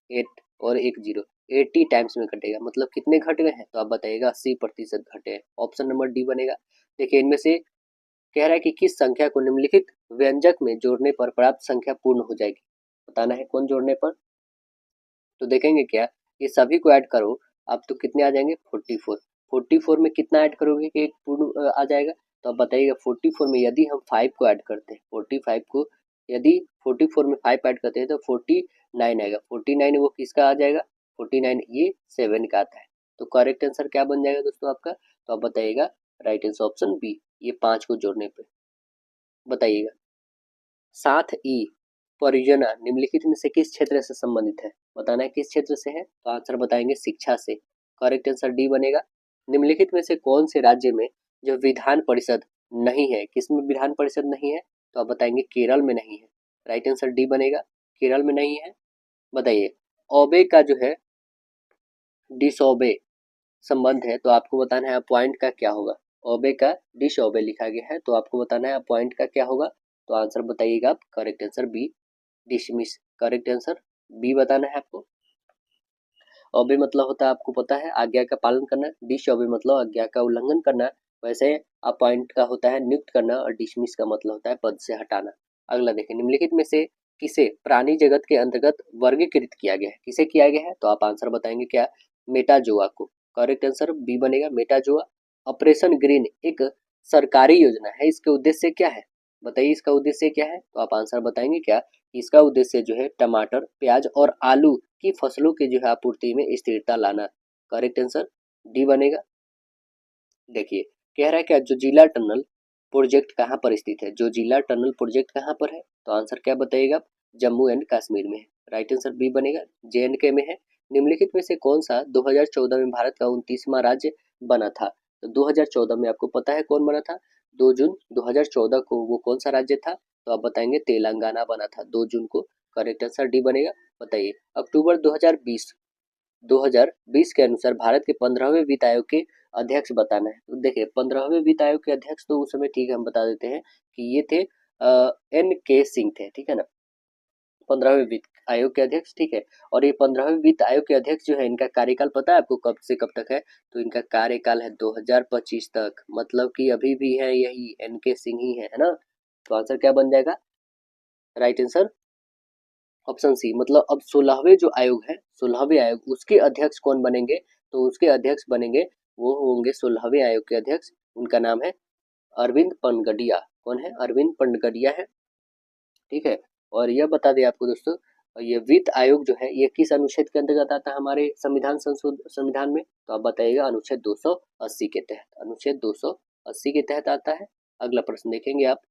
A: 8 और 1 जीरो 80 टाइम्स में कटेगा। मतलब कितने घट गए हैं, तो आप बताइएगा 80% घटे हैं। ऑप्शन नंबर डी बनेगा। देखिए इनमें से कह रहा है कि किस संख्या को निम्नलिखित व्यंजक में जोड़ने पर प्राप्त संख्या पूर्ण हो जाएगी, बताना है कौन जोड़ने पर। तो देखेंगे क्या, ये सभी को ऐड करो आप तो कितने आ जाएंगे 44। 44 में कितना ऐड करोगे कि एक पूर्ण आ जाएगा, तो आप बताइएगा 44 में यदि हम 5 को ऐड करते हैं, 45 को यदि 44 में 5 ऐड करते हैं तो 49 आएगा। 49 वो किसका आ जाएगा, 49 ये 7 का आता है। तो करेक्ट आंसर क्या बन जाएगा दोस्तों आपका, तो आप बताइएगा राइट आंसर ऑप्शन बी, ये 5 को जोड़ने पे। बताइएगा 7E परियोजना निम्नलिखित में से किस क्षेत्र से संबंधित है, बताना है किस क्षेत्र से है, तो आंसर बताएंगे शिक्षा से। करेक्ट आंसर डी बनेगा। निम्नलिखित में से कौन से राज्य में जो विधान परिषद नहीं है, किसमें विधान परिषद नहीं है, तो आप बताएंगे केरल में नहीं है। राइट आंसर डी बनेगा, केरल में नहीं है। बताइए ओबे का जो है डिसओबे संबंध है, तो आपको बताना है पॉइंट का क्या होगा। ओबे का डिसओबे लिखा गया है तो आपको बताना है पॉइंट का क्या होगा, तो आंसर बताइएगा आप correct answer B dismiss. Correct answer B बताना है आपको। ओबे मतलब होता है आपको पता है आज्ञा का पालन करना, डिसओबे मतलब आज्ञा का उल्लंघन करना। वैसे अपॉइंट का होता है नियुक्त करना और डिसमिस का मतलब होता है पद से हटाना। अगला देखें, निम्नलिखित में से किसे प्राणी जगत के अंतर्गत वर्गीकृत किया गया है, किसे किया गया है, तो आप आंसर बताएंगे क्या, मेटाजोआ को। करेक्ट आंसर बी बनेगा मेटाजोआ। ऑपरेशन ग्रीन एक सरकारी योजना है, इसके उद्देश्य क्या है, बताइए इसका उद्देश्य क्या है, तो आप आंसर बताएंगे क्या, इसका उद्देश्य जो है टमाटर प्याज और आलू की फसलों की जो है आपूर्ति में स्थिरता लाना। करेक्ट आंसर डी बनेगा। देखिए कह रहा है क्या, जो जिला टनल प्रोजेक्ट कहाँ पर स्थित है, जो जिला टनल प्रोजेक्ट कहाँ पर है, तो आंसर क्या बताइएगा, जम्मू एंड कश्मीर में है। राइट आंसर बी बनेगा, जे.एंड.के में है। निम्नलिखित में से कौन सा 2014 में भारत का 29वां राज्य बना था, तो 2014 में आपको पता है कौन बना था, 2 जून 2014 को वो कौन सा राज्य था, तो आप बताएंगे तेलंगाना बना था 2 जून को। करेक्ट आंसर डी बनेगा। बताइए अक्टूबर 2020 के अनुसार भारत के 15वें वित्त आयोग के अध्यक्ष बताना है। तो देखिए 15वें वित्त आयोग के अध्यक्ष तो उस समय ठीक है हम बता देते हैं कि ये थे N.K. सिंह थे, ठीक है ना, 15वें वित्त आयोग के अध्यक्ष, ठीक है। और ये 15वें वित्त आयोग के अध्यक्ष जो है इनका कार्यकाल पता है आपको कब से कब तक है, तो इनका कार्यकाल है 2025 तक, मतलब कि अभी भी है यही N.K. सिंह ही है ना। तो आंसर क्या बन जाएगा, राइट आंसर ऑप्शन सी। मतलब अब 16वें जो आयोग है, 16वें आयोग उसके अध्यक्ष कौन बनेंगे, तो उसके अध्यक्ष बनेंगे वो होंगे 16वें आयोग के अध्यक्ष, उनका नाम है अरविंद पनगडिया। कौन है, अरविंद पनगडिया है, ठीक है। और यह बता दें आपको दोस्तों, ये वित्त आयोग जो है ये किस अनुच्छेद के अंतर्गत आता है हमारे संविधान में, तो आप बताइएगा अनुच्छेद 280 के तहत, अनुच्छेद 280 के तहत आता है। अगला प्रश्न देखेंगे आप,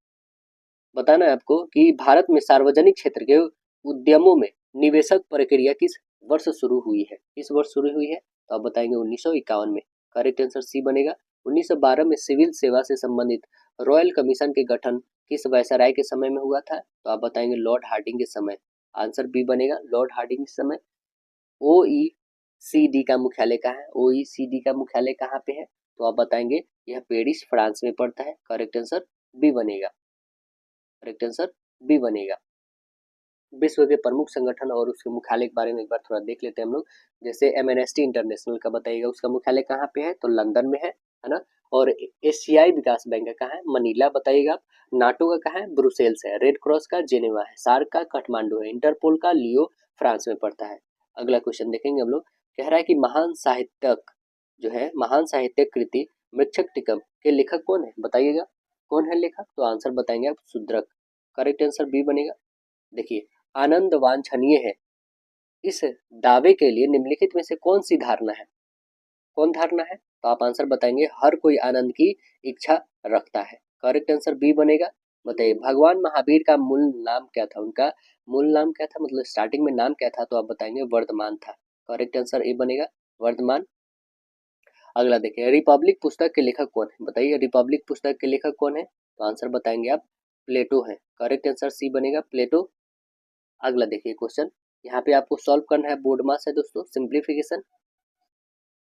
A: बताना है आपको कि भारत में सार्वजनिक क्षेत्र के उद्यमों में निवेशक प्रक्रिया किस वर्ष शुरू हुई है, किस वर्ष शुरू हुई है, तो आप बताएंगे 1951 में। करेक्ट आंसर सी बनेगा। 1912 में सिविल सेवा से संबंधित रॉयल कमीशन के गठन किस वायसराय के समय में हुआ था, तो आप बताएंगे लॉर्ड हार्डिंग के समय। आंसर बी बनेगा, लॉर्ड हार्डिंग के समय। OECD का मुख्यालय कहाँ है, OECD का मुख्यालय कहाँ पे है, तो आप बताएंगे यह पेरिस फ्रांस में पड़ता है। करेक्ट आंसर बी बनेगा, करेक्ट आंसर बी बनेगा। विश्व के प्रमुख संगठन और उसके मुख्यालय के बारे में एक बार थोड़ा देख लेते हैं हम लोग। जैसे एमनेस्टी इंटरनेशनल का बताइएगा उसका मुख्यालय कहाँ पे है, तो लंदन में है ना। और एशियाई विकास बैंक का कहाँ है, मनीला बताइएगा। नाटो का कहाँ है, ब्रुसेल्स है। रेड क्रॉस का जेनेवा है। सार्क का काठमांडू है। इंटरपोल का लियो फ्रांस में पड़ता है। अगला क्वेश्चन देखेंगे हम लोग। कह रहा है कि महान साहित्यक जो है, महान साहित्यक कृति मृक्षक टिकम के लेखक कौन है, बताइएगा कौन है लेखक? तो आंसर बताएंगे आप शूद्रक। करेक्ट आंसर बी बनेगा। देखिए, आनंद वांछनीय है, इस दावे के लिए निम्नलिखित में से कौन सी धारणा है? कौन धारणा है? तो आप आंसर बताएंगे हर कोई आनंद की इच्छा रखता है। करेक्ट आंसर बी बनेगा। बताइए, भगवान महावीर का मूल नाम क्या था? उनका मूल नाम क्या था, मतलब स्टार्टिंग में नाम क्या था? तो आप बताएंगे वर्धमान था। करेक्ट आंसर ए बनेगा, वर्धमान। अगला देखिए, रिपब्लिक पुस्तक के लेखक कौन है? बताइए, रिपब्लिक पुस्तक के लेखक कौन है? तो आंसर बताएंगे आप प्लेटो है। करेक्ट आंसर सी बनेगा, प्लेटो। अगला देखिए क्वेश्चन, यहाँ पे आपको सॉल्व करना है, बोर्ड मास है दोस्तों, सिंप्लीफिकेशन।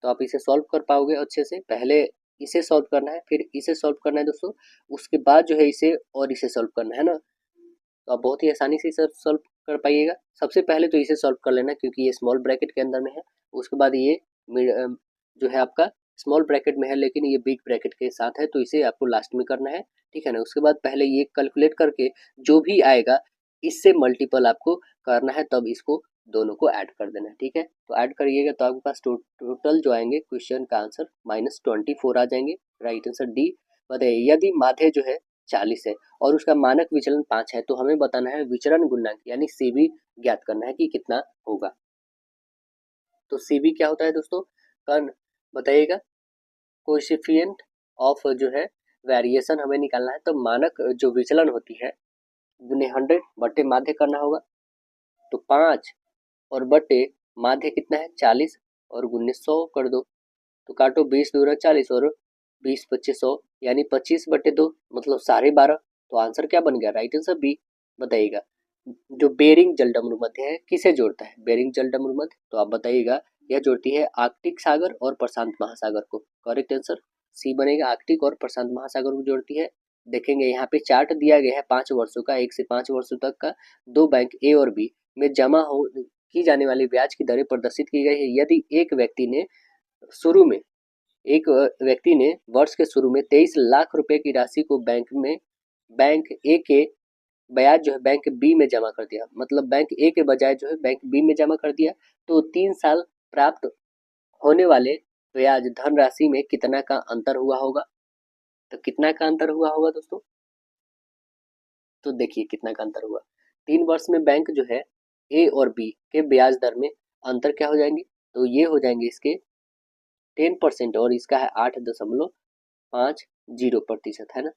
A: तो आप इसे सॉल्व कर पाओगे अच्छे से। पहले इसे सॉल्व करना है, फिर इसे सॉल्व करना है दोस्तों, उसके बाद जो है इसे और इसे सॉल्व करना है ना। तो आप बहुत ही आसानी से इसे सॉल्व कर पाइएगा। सबसे पहले तो इसे सॉल्व कर लेना, क्योंकि ये स्मॉल ब्रैकेट के अंदर में है। उसके बाद ये जो है आपका स्मॉल ब्रैकेट में है, लेकिन ये बिग ब्रैकेट के साथ है, तो इसे आपको लास्ट में करना है, ठीक है ना। उसके बाद पहले ये कैलकुलेट करके जो भी आएगा इससे मल्टीपल आपको करना है, तब इसको दोनों को ऐड कर देना है, ठीक है। तो ऐड करिएगा तो आपके पास टोटल जो आएंगे क्वेश्चन का आंसर -24 आ जाएंगे। Right answer D. बताइए, यदि माध्य जो है 40 है और उसका मानक विचलन 5 है, तो हमें बताना है विचरण गुणांक यानी सीबी ज्ञात करना है कि कितना होगा। तो सीबी क्या होता है दोस्तों? कन बताइएगा, कोएफिशिएंट ऑफ जो है वेरिएशन हमें निकालना है। तो मानक जो विचलन होती है गुने 100 बटे माध्य करना होगा। तो 5 और बटे माध्य कितना है 40 और गुने 100 कर दो। तो काटो 20 दूना 40 और 20 25 100 यानी 25 बटे 2 मतलब 12.5। तो आंसर क्या बन गया? Right answer B. बताइएगा, जो बेरिंग जलडमरू मध्य है किसे जोड़ता है? बेरिंग जलडमरू मध्य, तो आप बताइएगा यह जोड़ती है आर्कटिक सागर और प्रशांत महासागर को। करेक्ट आंसर सी बनेगा, आर्कटिक और प्रशांत महासागर को जोड़ती है। देखेंगे यहाँ पे चार्ट दिया गया है 5 वर्षों का, 1 से 5 वर्षों तक का। दो बैंक ए और बी में जमा हो की जाने वाली ब्याज की दरें प्रदर्शित की गई है। यदि एक व्यक्ति ने शुरू में एक व्यक्ति ने वर्ष के शुरू में 23 लाख रुपए की राशि को बैंक ए के ब्याज जो है बैंक बी में जमा कर दिया, मतलब बैंक ए के बजाय जो है बैंक बी में जमा कर दिया, तो 3 साल प्राप्त होने वाले ब्याज धनराशि में कितना का अंतर हुआ होगा? तो कितना का अंतर हुआ होगा दोस्तों? तो देखिए कितना का अंतर हुआ। 3 वर्ष में बैंक जो है ए और बी के ब्याज दर में अंतर क्या हो जाएंगे? तो ये हो जाएंगे इसके 10% और इसका है 8.50% है ना,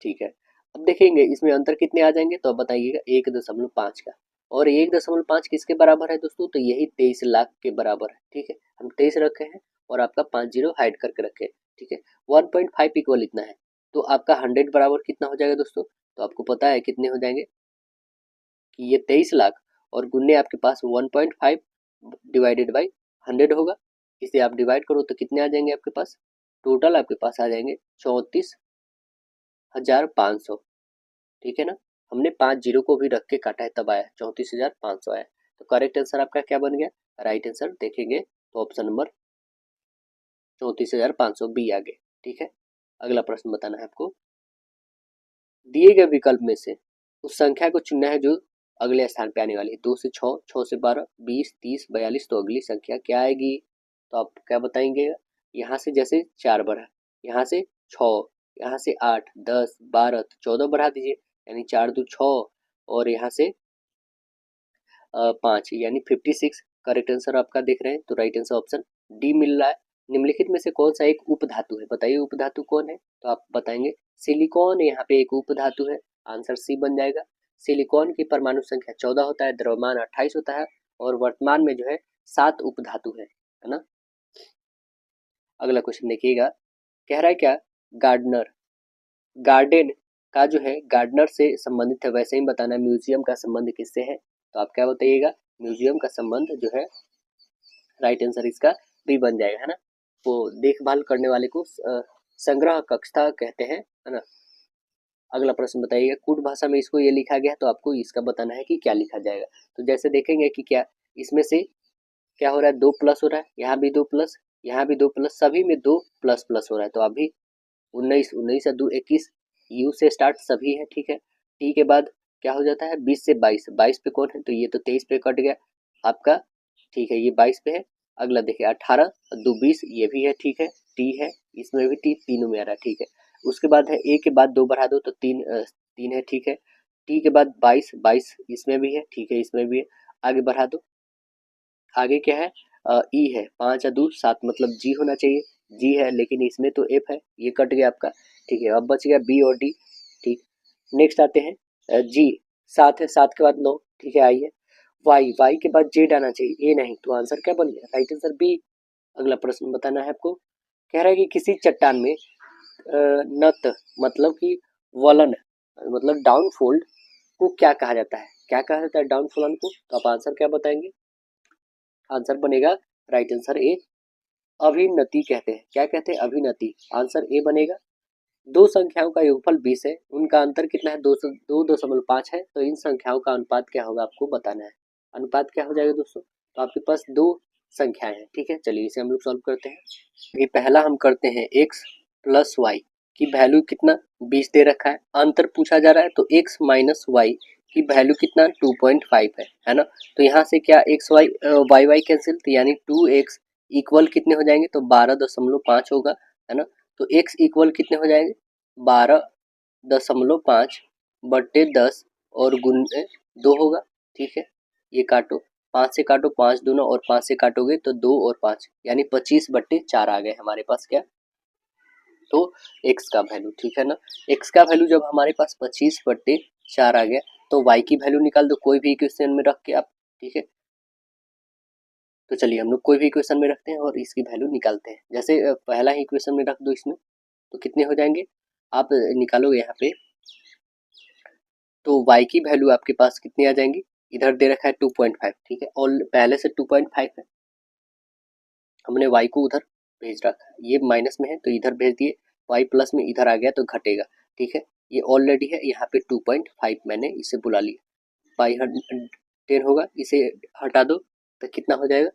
A: ठीक है। अब देखेंगे इसमें अंतर कितने आ जाएंगे, तो अब बताइएगा 1.5 का। और 1.5 किसके बराबर है दोस्तों? तो यही 23 लाख के बराबर है, ठीक है। हम 23 रखे हैं और आपका 5 जीरो हाइड करके रखे, ठीक है। 1.5 इक्वल इतना है, तो आपका 100 बराबर कितना हो जाएगा दोस्तों? तो आपको पता है कितने हो जाएंगे कि ये 23 लाख और गुन्ने आपके पास 1.5 डिवाइडेड बाई 100 होगा। इसे आप डिवाइड करो तो कितने आ जाएंगे आपके पास? टोटल आपके पास आ जाएंगे 34,500, ठीक है ना। हमने 5 जीरो को भी रख के काटा है तब आया 34,500 आया। तो करेक्ट आंसर आपका क्या बन गया? राइट आंसर देखेंगे तो ऑप्शन नंबर 34,500 बी आ गए, ठीक है। अगला प्रश्न बताना है आपको, दिए गए विकल्प में से उस संख्या को चुनना है जो अगले स्थान पे आने वाली है। 2 से 6, 6 से 12, 20, 30, 42, तो अगली संख्या क्या आएगी? तो आप क्या बताएंगे? यहाँ से जैसे 4 बढ़ा, यहाँ से 6, यहाँ से 8, 10, 12, तो 14 बढ़ा दीजिए, यानी 4 दो 6 और यहाँ से 5 यानी 56। करेक्ट आंसर आपका देख रहे हैं, तो राइट आंसर ऑप्शन डी मिल रहा है। निम्नलिखित में से कौन सा एक उपधातु है? बताइए उपधातु कौन है? तो आप बताएंगे सिलिकॉन यहाँ पे एक उपधातु है, आंसर सी बन जाएगा। सिलिकॉन की परमाणु संख्या 14 होता है, द्रव्यमान 28 होता है और वर्तमान में जो है 7 उपधातु है ना। अगला क्वेश्चन देखिएगा, कह रहा है क्या गार्डनर गार्डन का जो है गार्डनर से संबंधित है, वैसे ही बताना म्यूजियम का संबंध किससे है? तो आप क्या बताइएगा? म्यूजियम का संबंध जो है राइट आंसर इसका बी बन जाएगा, है ना। वो देखभाल करने वाले को संग्रह कक्षता कहते हैं, है ना। अगला प्रश्न बताइएगा, कूट भाषा में इसको ये लिखा गया है, तो आपको इसका बताना है कि क्या लिखा जाएगा। तो जैसे देखेंगे कि क्या इसमें से क्या हो रहा है, 2 प्लस हो रहा है, यहाँ भी 2 प्लस, यहाँ भी 2 प्लस, सभी में 2 प्लस प्लस हो रहा है। तो अभी 19, 19 से 2 21, यू से स्टार्ट सभी है, ठीक है। टी के बाद क्या हो जाता है 20 से 22, 22 पे कौन है? तो ये तो 23 पे कट गया आपका, ठीक है, ये 22 पे है। अगला देखिए 18 2 20, ये भी है, ठीक है। टी है, इसमें भी टी, तीनों में आ रहा है, ठीक है। उसके बाद है a के बाद 2 बढ़ा दो तो 3 है, ठीक है। t के बाद 22, 22 इसमें भी है, ठीक है, इसमें भी है। आगे बढ़ा दो, आगे क्या है, e है, 5 या 2 7 मतलब g होना चाहिए, g है लेकिन इसमें तो f है, ये कट गया आपका, ठीक है। अब बच गया b और d, ठीक। नेक्स्ट आते हैं g, 7 है, 7 के बाद 9, ठीक है, आई है। y के बाद z आना चाहिए, a नहीं, तो आंसर क्या बन गया, राइट आंसर b। अगला प्रश्न बताना है आपको, कह रहा है कि किसी चट्टान में नत मतलब कि वलन मतलब डाउनफोल्ड को क्या कहा जाता है, क्या कहा जाता है डाउनफॉलन को, तो आप आंसर क्या बताएंगे, आंसर बनेगा राइट आंसर ए, अभिनति कहते हैं, क्या कहते हैं, अभिनति, आंसर ए बनेगा। दो संख्याओं का योगफल 20 है, उनका अंतर कितना है, 2.5 है, तो इन संख्याओं का अनुपात क्या होगा आपको बताना है। अनुपात क्या हो जाएगा दोस्तों, तो आपके पास दो संख्याएं हैं, ठीक है। चलिए इसे हम लोग सॉल्व करते हैं। ये पहला हम करते हैं x प्लस वाई की वैल्यू कितना 20 दे रखा है, अंतर पूछा जा रहा है, तो x माइनस वाई की वैल्यू कितना 2.5 है ना। तो यहाँ से क्या x वाई कैंसिल, तो यानी 2x इक्वल कितने हो जाएंगे, तो 12.5 होगा, है ना। तो x इक्वल कितने हो जाएंगे 12.5 बट्टे 10 और गुणे 2 होगा, ठीक है। ये काटो, 5 से काटो, 5 दूना और 5 से काटोगे तो 2 और 5 यानी 25/4 आ गए हमारे पास क्या, तो x का वैल्यू, ठीक है ना। x का वैल्यू जब हमारे पास 25/4 आ गया तो y की वैल्यू निकाल दो कोई भी इक्वेशन में रख के आप, ठीक है। तो चलिए हम लोग कोई भी इक्वेशन में रखते हैं और इसकी वैल्यू निकालते हैं। जैसे पहला ही इक्वेशन में रख दो इसमें, तो कितने हो जाएंगे आप निकालोगे यहाँ पे, तो y की वैल्यू आपके पास कितनी आ जाएंगी, इधर दे रखा है 2.5, ठीक है, और पहले से 2.5 है, हमने y को उधर भेज रखा है, ये माइनस में है तो इधर भेज दिए, y प्लस में इधर आ गया तो घटेगा, ठीक है। ये ऑलरेडी है यहाँ पे 2.5 मैंने इसे बुला लिया, बाई 10 होगा, इसे हटा दो तो कितना हो जाएगा,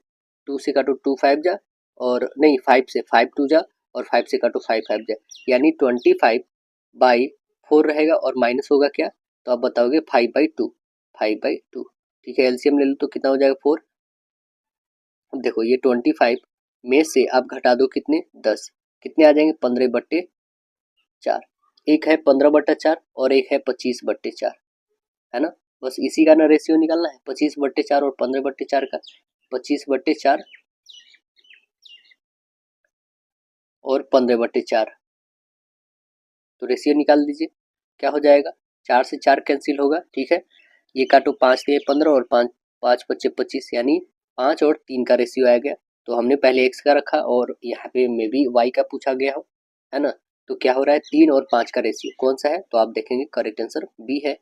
A: 2 से काटो 2 5 जा, और नहीं 5 से 5 2 जा, और 5 से काटो 5 5 जा, यानी 25/4 रहेगा, और माइनस होगा क्या, तो आप बताओगे 5/2, 5/2, ठीक है। एलसीएम ले लो तो कितना हो जाएगा 4। अब देखो ये 25 में से आप घटा दो कितने 10, कितने आ जाएंगे 15/4, एक है 15/4 और एक है 25/4, है ना। बस इसी का ना रेशियो निकालना है, 25/4 और 15/4 का, 25/4 और 15/4, तो रेशियो निकाल दीजिए, क्या हो जाएगा, 4 से 4 कैंसिल होगा, ठीक है। ये काटो, 5 दिए 15 और 5 5 बच्चे 25, यानी 5 और 3 का रेशियो आ गया। तो हमने पहले x का रखा और यहाँ पे मे भी y का पूछा गया हो, है ना। तो क्या हो रहा है 3 और 5 का रेशियो कौन सा है, तो आप देखेंगे करेक्ट आंसर बी है।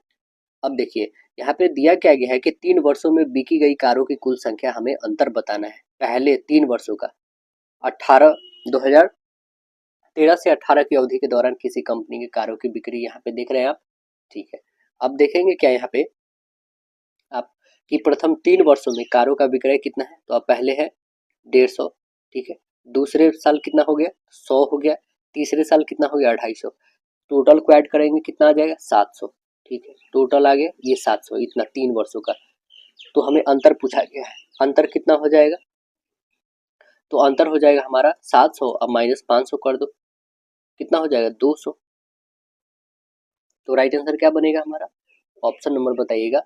A: अब देखिए यहाँ पे दिया क्या गया है कि 3 वर्षों में बिकी गई कारों की कुल संख्या हमें अंतर बताना है, पहले 3 वर्षों का, 2013 से 18 की अवधि के दौरान किसी कंपनी की कारों की बिक्री यहाँ पे देख रहे हैं आप, ठीक है। अब देखेंगे क्या यहाँ पे आप कि प्रथम 3 वर्षों में कारों का विक्रय कितना है, तो आप पहले है 150, ठीक है। दूसरे साल कितना हो गया 100 हो गया, तीसरे साल कितना हो गया 250, टोटल को ऐड करेंगे कितना आ जाएगा 700, ठीक है। टोटल आ गया ये 700, इतना 3 वर्षों का। तो हमें अंतर पूछा गया है, अंतर कितना हो जाएगा, तो अंतर हो जाएगा हमारा 700, अब माइनस 500 कर दो, कितना हो जाएगा 200। तो राइट आंसर क्या बनेगा हमारा, ऑप्शन नंबर बताइएगा,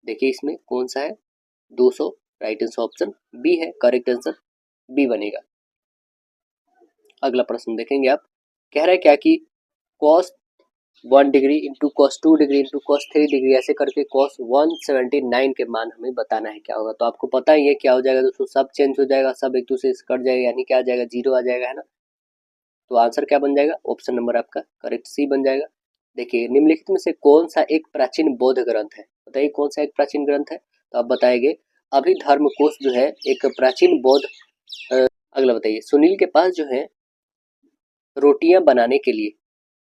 A: देखिए इसमें कौन सा है 200, राइट आंसर ऑप्शन बी है, करेक्ट आंसर बी बनेगा। अगला प्रश्न देखेंगे आप, कह रहा है क्या कि cos 1 degree into cos 2 degree into cos 3 degree ऐसे करके cos 179 के मान हमें बताना है क्या होगा। तो आपको पता ही है क्या हो जाएगा दोस्तों, सब चेंज हो जाएगा, सब एक दूसरे से कट जाएगा, यानी क्या आ जाएगा 0 आ जाएगा, है ना। तो आंसर क्या बन जाएगा, ऑप्शन नंबर आपका करेक्ट सी बन जाएगा। देखिए निम्नलिखित में से कौन सा एक प्राचीन बौद्ध ग्रंथ है, बताइए कौन सा एक प्राचीन ग्रंथ है, तो आप बताएंगे अभिधर्म कोश जो है एक प्राचीन बौद्ध। अगला बताइए, सुनील के पास जो है रोटियां बनाने के लिए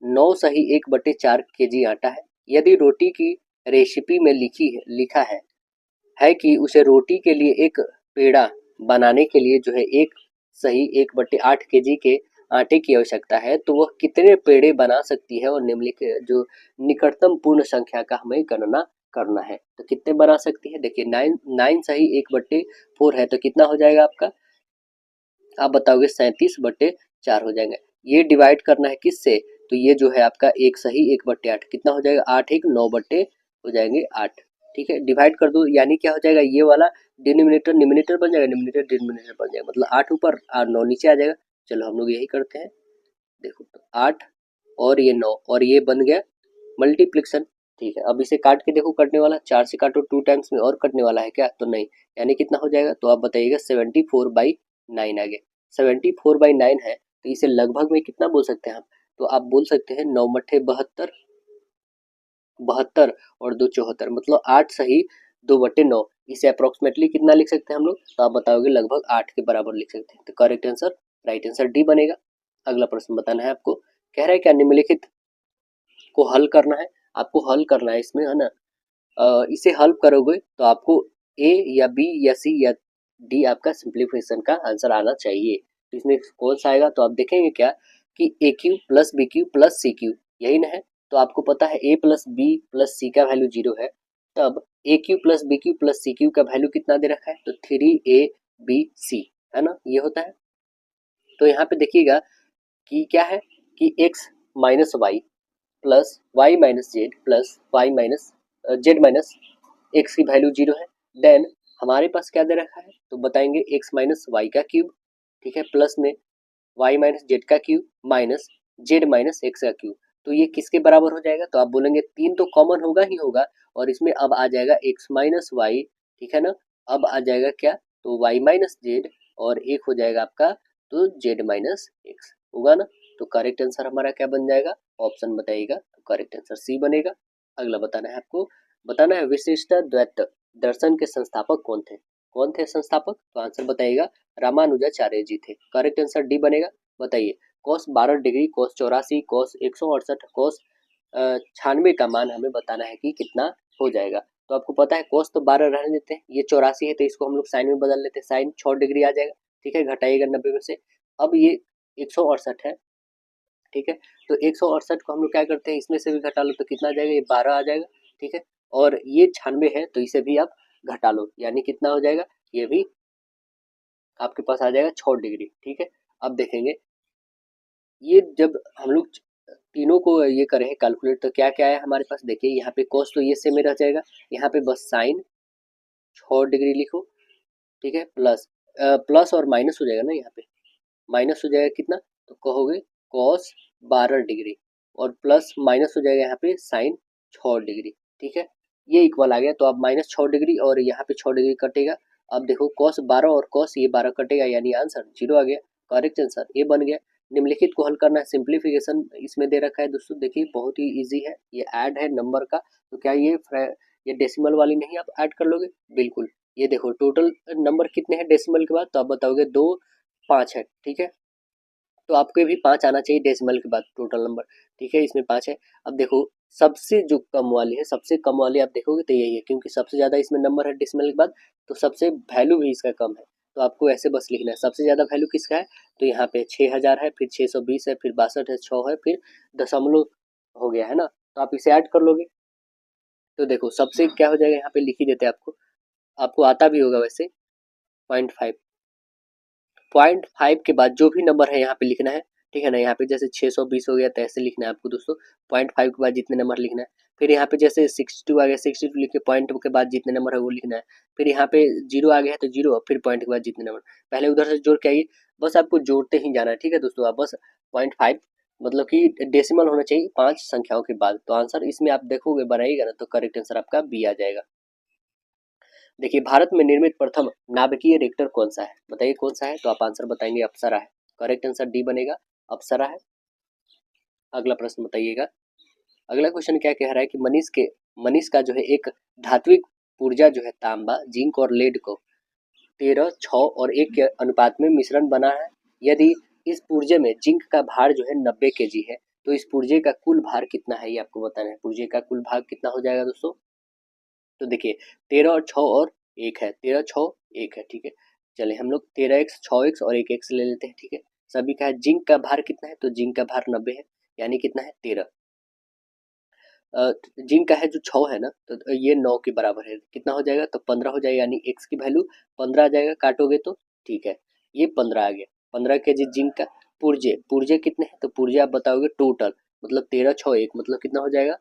A: 9 सही 1/4 kg आटा है, यदि रोटी की रेसिपी में लिखा है कि उसे रोटी के लिए एक पेड़ा बनाने के लिए जो है 1 सही 1/8 kg के आटे की आवश्यकता है, तो वह कितने पेड़े बना सकती है, और निम्नलिखित जो निकटतम पूर्ण संख्या का हमें गणना करना है, तो कितने बना सकती है। देखिए 9 सही 1/4 है, तो कितना हो जाएगा आपका, आप बताओगे 37/4 हो जाएंगे। ये डिवाइड करना है किससे, तो ये जो है आपका एक सही 1/8 कितना हो जाएगा 8 1 9 बट्टे हो जाएंगे 8। ठीक है, डिवाइड कर दो यानी क्या हो जाएगा ये वाला डिनोमिनेटर न्यूमरेटर बन जाएगा, न्यूमरेटर डिनोमिनेटर बन जाएगा, मतलब 8 ऊपर और 9 नीचे आ जाएगा। चलो हम लोग यही करते हैं, देखो तो 8 और ये 9 और ये बन गया मल्टीप्लिकेशन। ठीक है, अब इसे काट के देखो कटने वाला 4 से काटो 2 टाइम्स में और कटने वाला है क्या, तो नहीं, यानी कितना हो जाएगा तो आप बताइएगा 74/9 आ गया। 74/9 है तो इसे लगभग में कितना बोल सकते हैं आप, तो आप बोल सकते हैं 9 मट्ठे 72, 72 और 2 74, मतलब 8 सही 2/9। इसे अप्रोक्सीमेटली कितना लिख सकते हैं हम लोग, तो आप बताओगे लगभग 8 के बराबर लिख सकते हैं। तो correct answer right answer D बनेगा। अगला प्रश्न बताना है आपको, कह रहा है क्या निम्नलिखित को हल करना है, आपको हल करना है इसमें, है ना। इसे हल करोगे तो आपको ए या बी या सी या डी आपका सिंप्लीफिकेशन का आंसर आना चाहिए। तो इसमें कौन सा आएगा, तो आप देखेंगे क्या कि A Q plus B Q plus C Q, यही ना है। तो आपको पता है A plus B plus C का वैल्यू 0 है, तब A Q plus B Q plus C Q का वैल्यू कितना दे रखा है, तो 3ab है ना, ये होता है। तो यहाँ पे देखिएगा कि क्या है कि x minus Y plus Y minus Z plus Y minus Z minus X की वैल्यू 0 है। देन हमारे पास क्या दे रखा है, तो बताएंगे x माइनस वाई का क्यूब, ठीक है, प्लस में y माइनस जेड का cube minus Z minus x का क्यूब। तो ये किसके बराबर हो जाएगा, तो आप बोलेंगे 3 तो कॉमन होगा ही होगा, और इसमें अब आ जाएगा x माइनस वाई, ठीक है ना। अब आ जाएगा क्या, तो y माइनस जेड और एक हो जाएगा आपका तो जेड माइनस एक्स होगा ना। तो करेक्ट आंसर हमारा क्या बन जाएगा, ऑप्शन बताइएगा, तो करेक्ट आंसर सी बनेगा। अगला बताना है आपको, बताना है विशिष्ट द्वैत दर्शन के संस्थापक कौन थे, कौन थे संस्थापक, तो आंसर बताइएगा रामानुजाचार्य जी थे। करेक्ट आंसर डी बनेगा। बताइए cos 12 degree, cos 84, cos 168, cos 96 का मान हमें बताना है कि कितना हो जाएगा। तो आपको पता है cos तो 12 रहने देते हैं, ये 84 है तो इसको हम लोग साइन में बदल लेते हैं, साइन 6 डिग्री आ जाएगा। ठीक है, घटाइएगा 90 में से। अब ये 168 है, ठीक है, तो 168 को हम लोग क्या करते हैं, इसमें से भी घटा लो तो कितना आ जाएगा, ये 12 आ जाएगा। ठीक है, और ये 96 है तो इसे भी आप घटा लो, यानी कितना हो जाएगा, ये भी आपके पास आ जाएगा 6 डिग्री। ठीक है, अब देखेंगे ये जब हम लोग तीनों को ये करें कैलकुलेट तो क्या क्या है हमारे पास, देखिए यहाँ पे cos तो ये सेम में रह जाएगा, यहाँ पे बस साइन 6 डिग्री लिखो, ठीक है, प्लस प्लस और माइनस हो जाएगा ना, यहाँ पे माइनस हो जाएगा कितना, तो कहोगे cos 12 डिग्री और प्लस माइनस हो जाएगा यहाँ पे साइन 6 डिग्री। ठीक है, ये इक्वल आ गया, तो अब माइनस 6 डिग्री और यहाँ पे 6 डिग्री कटेगा। अब देखो cos 12 और cos ये 12 कटेगा, यानी आंसर 0 आ गया। करेक्ट आंसर ए बन गया। निम्नलिखित को हल करना है, सिंप्लीफिकेशन इसमें दे रखा है दोस्तों, देखिए बहुत ही इजी है, ये ऐड है नंबर का, तो क्या ये डेसिमल वाली नहीं आप ऐड कर लोगे, बिल्कुल। ये देखो टोटल नंबर कितने हैं डेसिमल के बाद, तो आप बताओगे 2 5 है। ठीक है, तो आपको भी 5 आना चाहिए डेसिमल के बाद टोटल नंबर। ठीक है, इसमें 5 है। अब देखो सबसे जो कम वाली है, सबसे कम वाली आप देखोगे तो यही है, क्योंकि सबसे ज़्यादा इसमें नंबर है डेसिमल के बाद, तो सबसे वैल्यू भी इसका कम है। तो आपको ऐसे बस लिखना है सबसे ज़्यादा वैल्यू किसका है, तो यहाँ पे 6000 है, फिर 620 है, फिर 62 है, 6 है, फिर दशमलव हो गया है ना, तो आप इसे ऐड कर लोगे। तो देखो सबसे क्या हो जाएगा, यहाँ पे लिख ही देते हैं आपको, आपको आता भी होगा वैसे 0.5, 0.5 के बाद जो भी नंबर है यहाँ पे लिखना है। ठीक है ना, यहाँ पे जैसे 620 हो गया तो ऐसे लिखना है आपको दोस्तों, 0.5 के बाद जितने नंबर लिखना है। फिर यहाँ पे जैसे 62 आ गया, 62 लिख के पॉइंट के बाद जितने नंबर है वो लिखना है। फिर यहाँ पे 0 आ गया है तो 0, फिर पॉइंट के बाद जितने नंबर, पहले उधर से जोड़ के आइए, बस आपको जोड़ते ही जाना है। ठीक है दोस्तों, आप बस 0.5 मतलब कि डेसिमल होना चाहिए 5 संख्याओं के बाद। तो आंसर इसमें आप देखोगे बनाइएगा ना, तो करेक्ट आंसर आपका बी आ जाएगा। देखिए भारत में निर्मित प्रथम नाभिकीय रिएक्टर कौन सा है, बताइए कौन सा है, तो आप आंसर बताएंगे अप्सरा है। करेक्ट आंसर डी बनेगा, अप्सरा है। अगला प्रश्न बताइएगा, अगला क्वेश्चन क्या कह रहा है कि मनीष का जो है एक धात्विक ऊर्जा जो है तांबा, जिंक और लेड को 13, 6 और 1 के अनुपात में मिश्रण बना है। यदि इस पुर्जे में जिंक का भार जो है 90 kg है, तो इस पुर्जे का कुल भार कितना है, ये आपको बताना है। पुर्जे का कुल भार कितना हो जाएगा दोस्तों, तो देखिए 13 और 6 और 1 है, 13 6 1 है। ठीक है, चले हम लोग 13x 6x और 1x ले लेते हैं। ठीक है, सभी का है, जिंक का भार कितना है, तो जिंक का भार 90 है, यानी कितना है 13। जिंक का है जो 6 है ना, तो ये 9 के बराबर है, कितना हो जाएगा, तो 15 हो जाएगा, यानी x की वैल्यू 15 आ जाएगा, काटोगे तो। ठीक है, ये 15 आ गया, 15 kg जिंक का। पुर्जे पुर्जे कितने हैं, तो पुर्जे आप बताओगे टोटल, मतलब 13 6 1 मतलब कितना हो जाएगा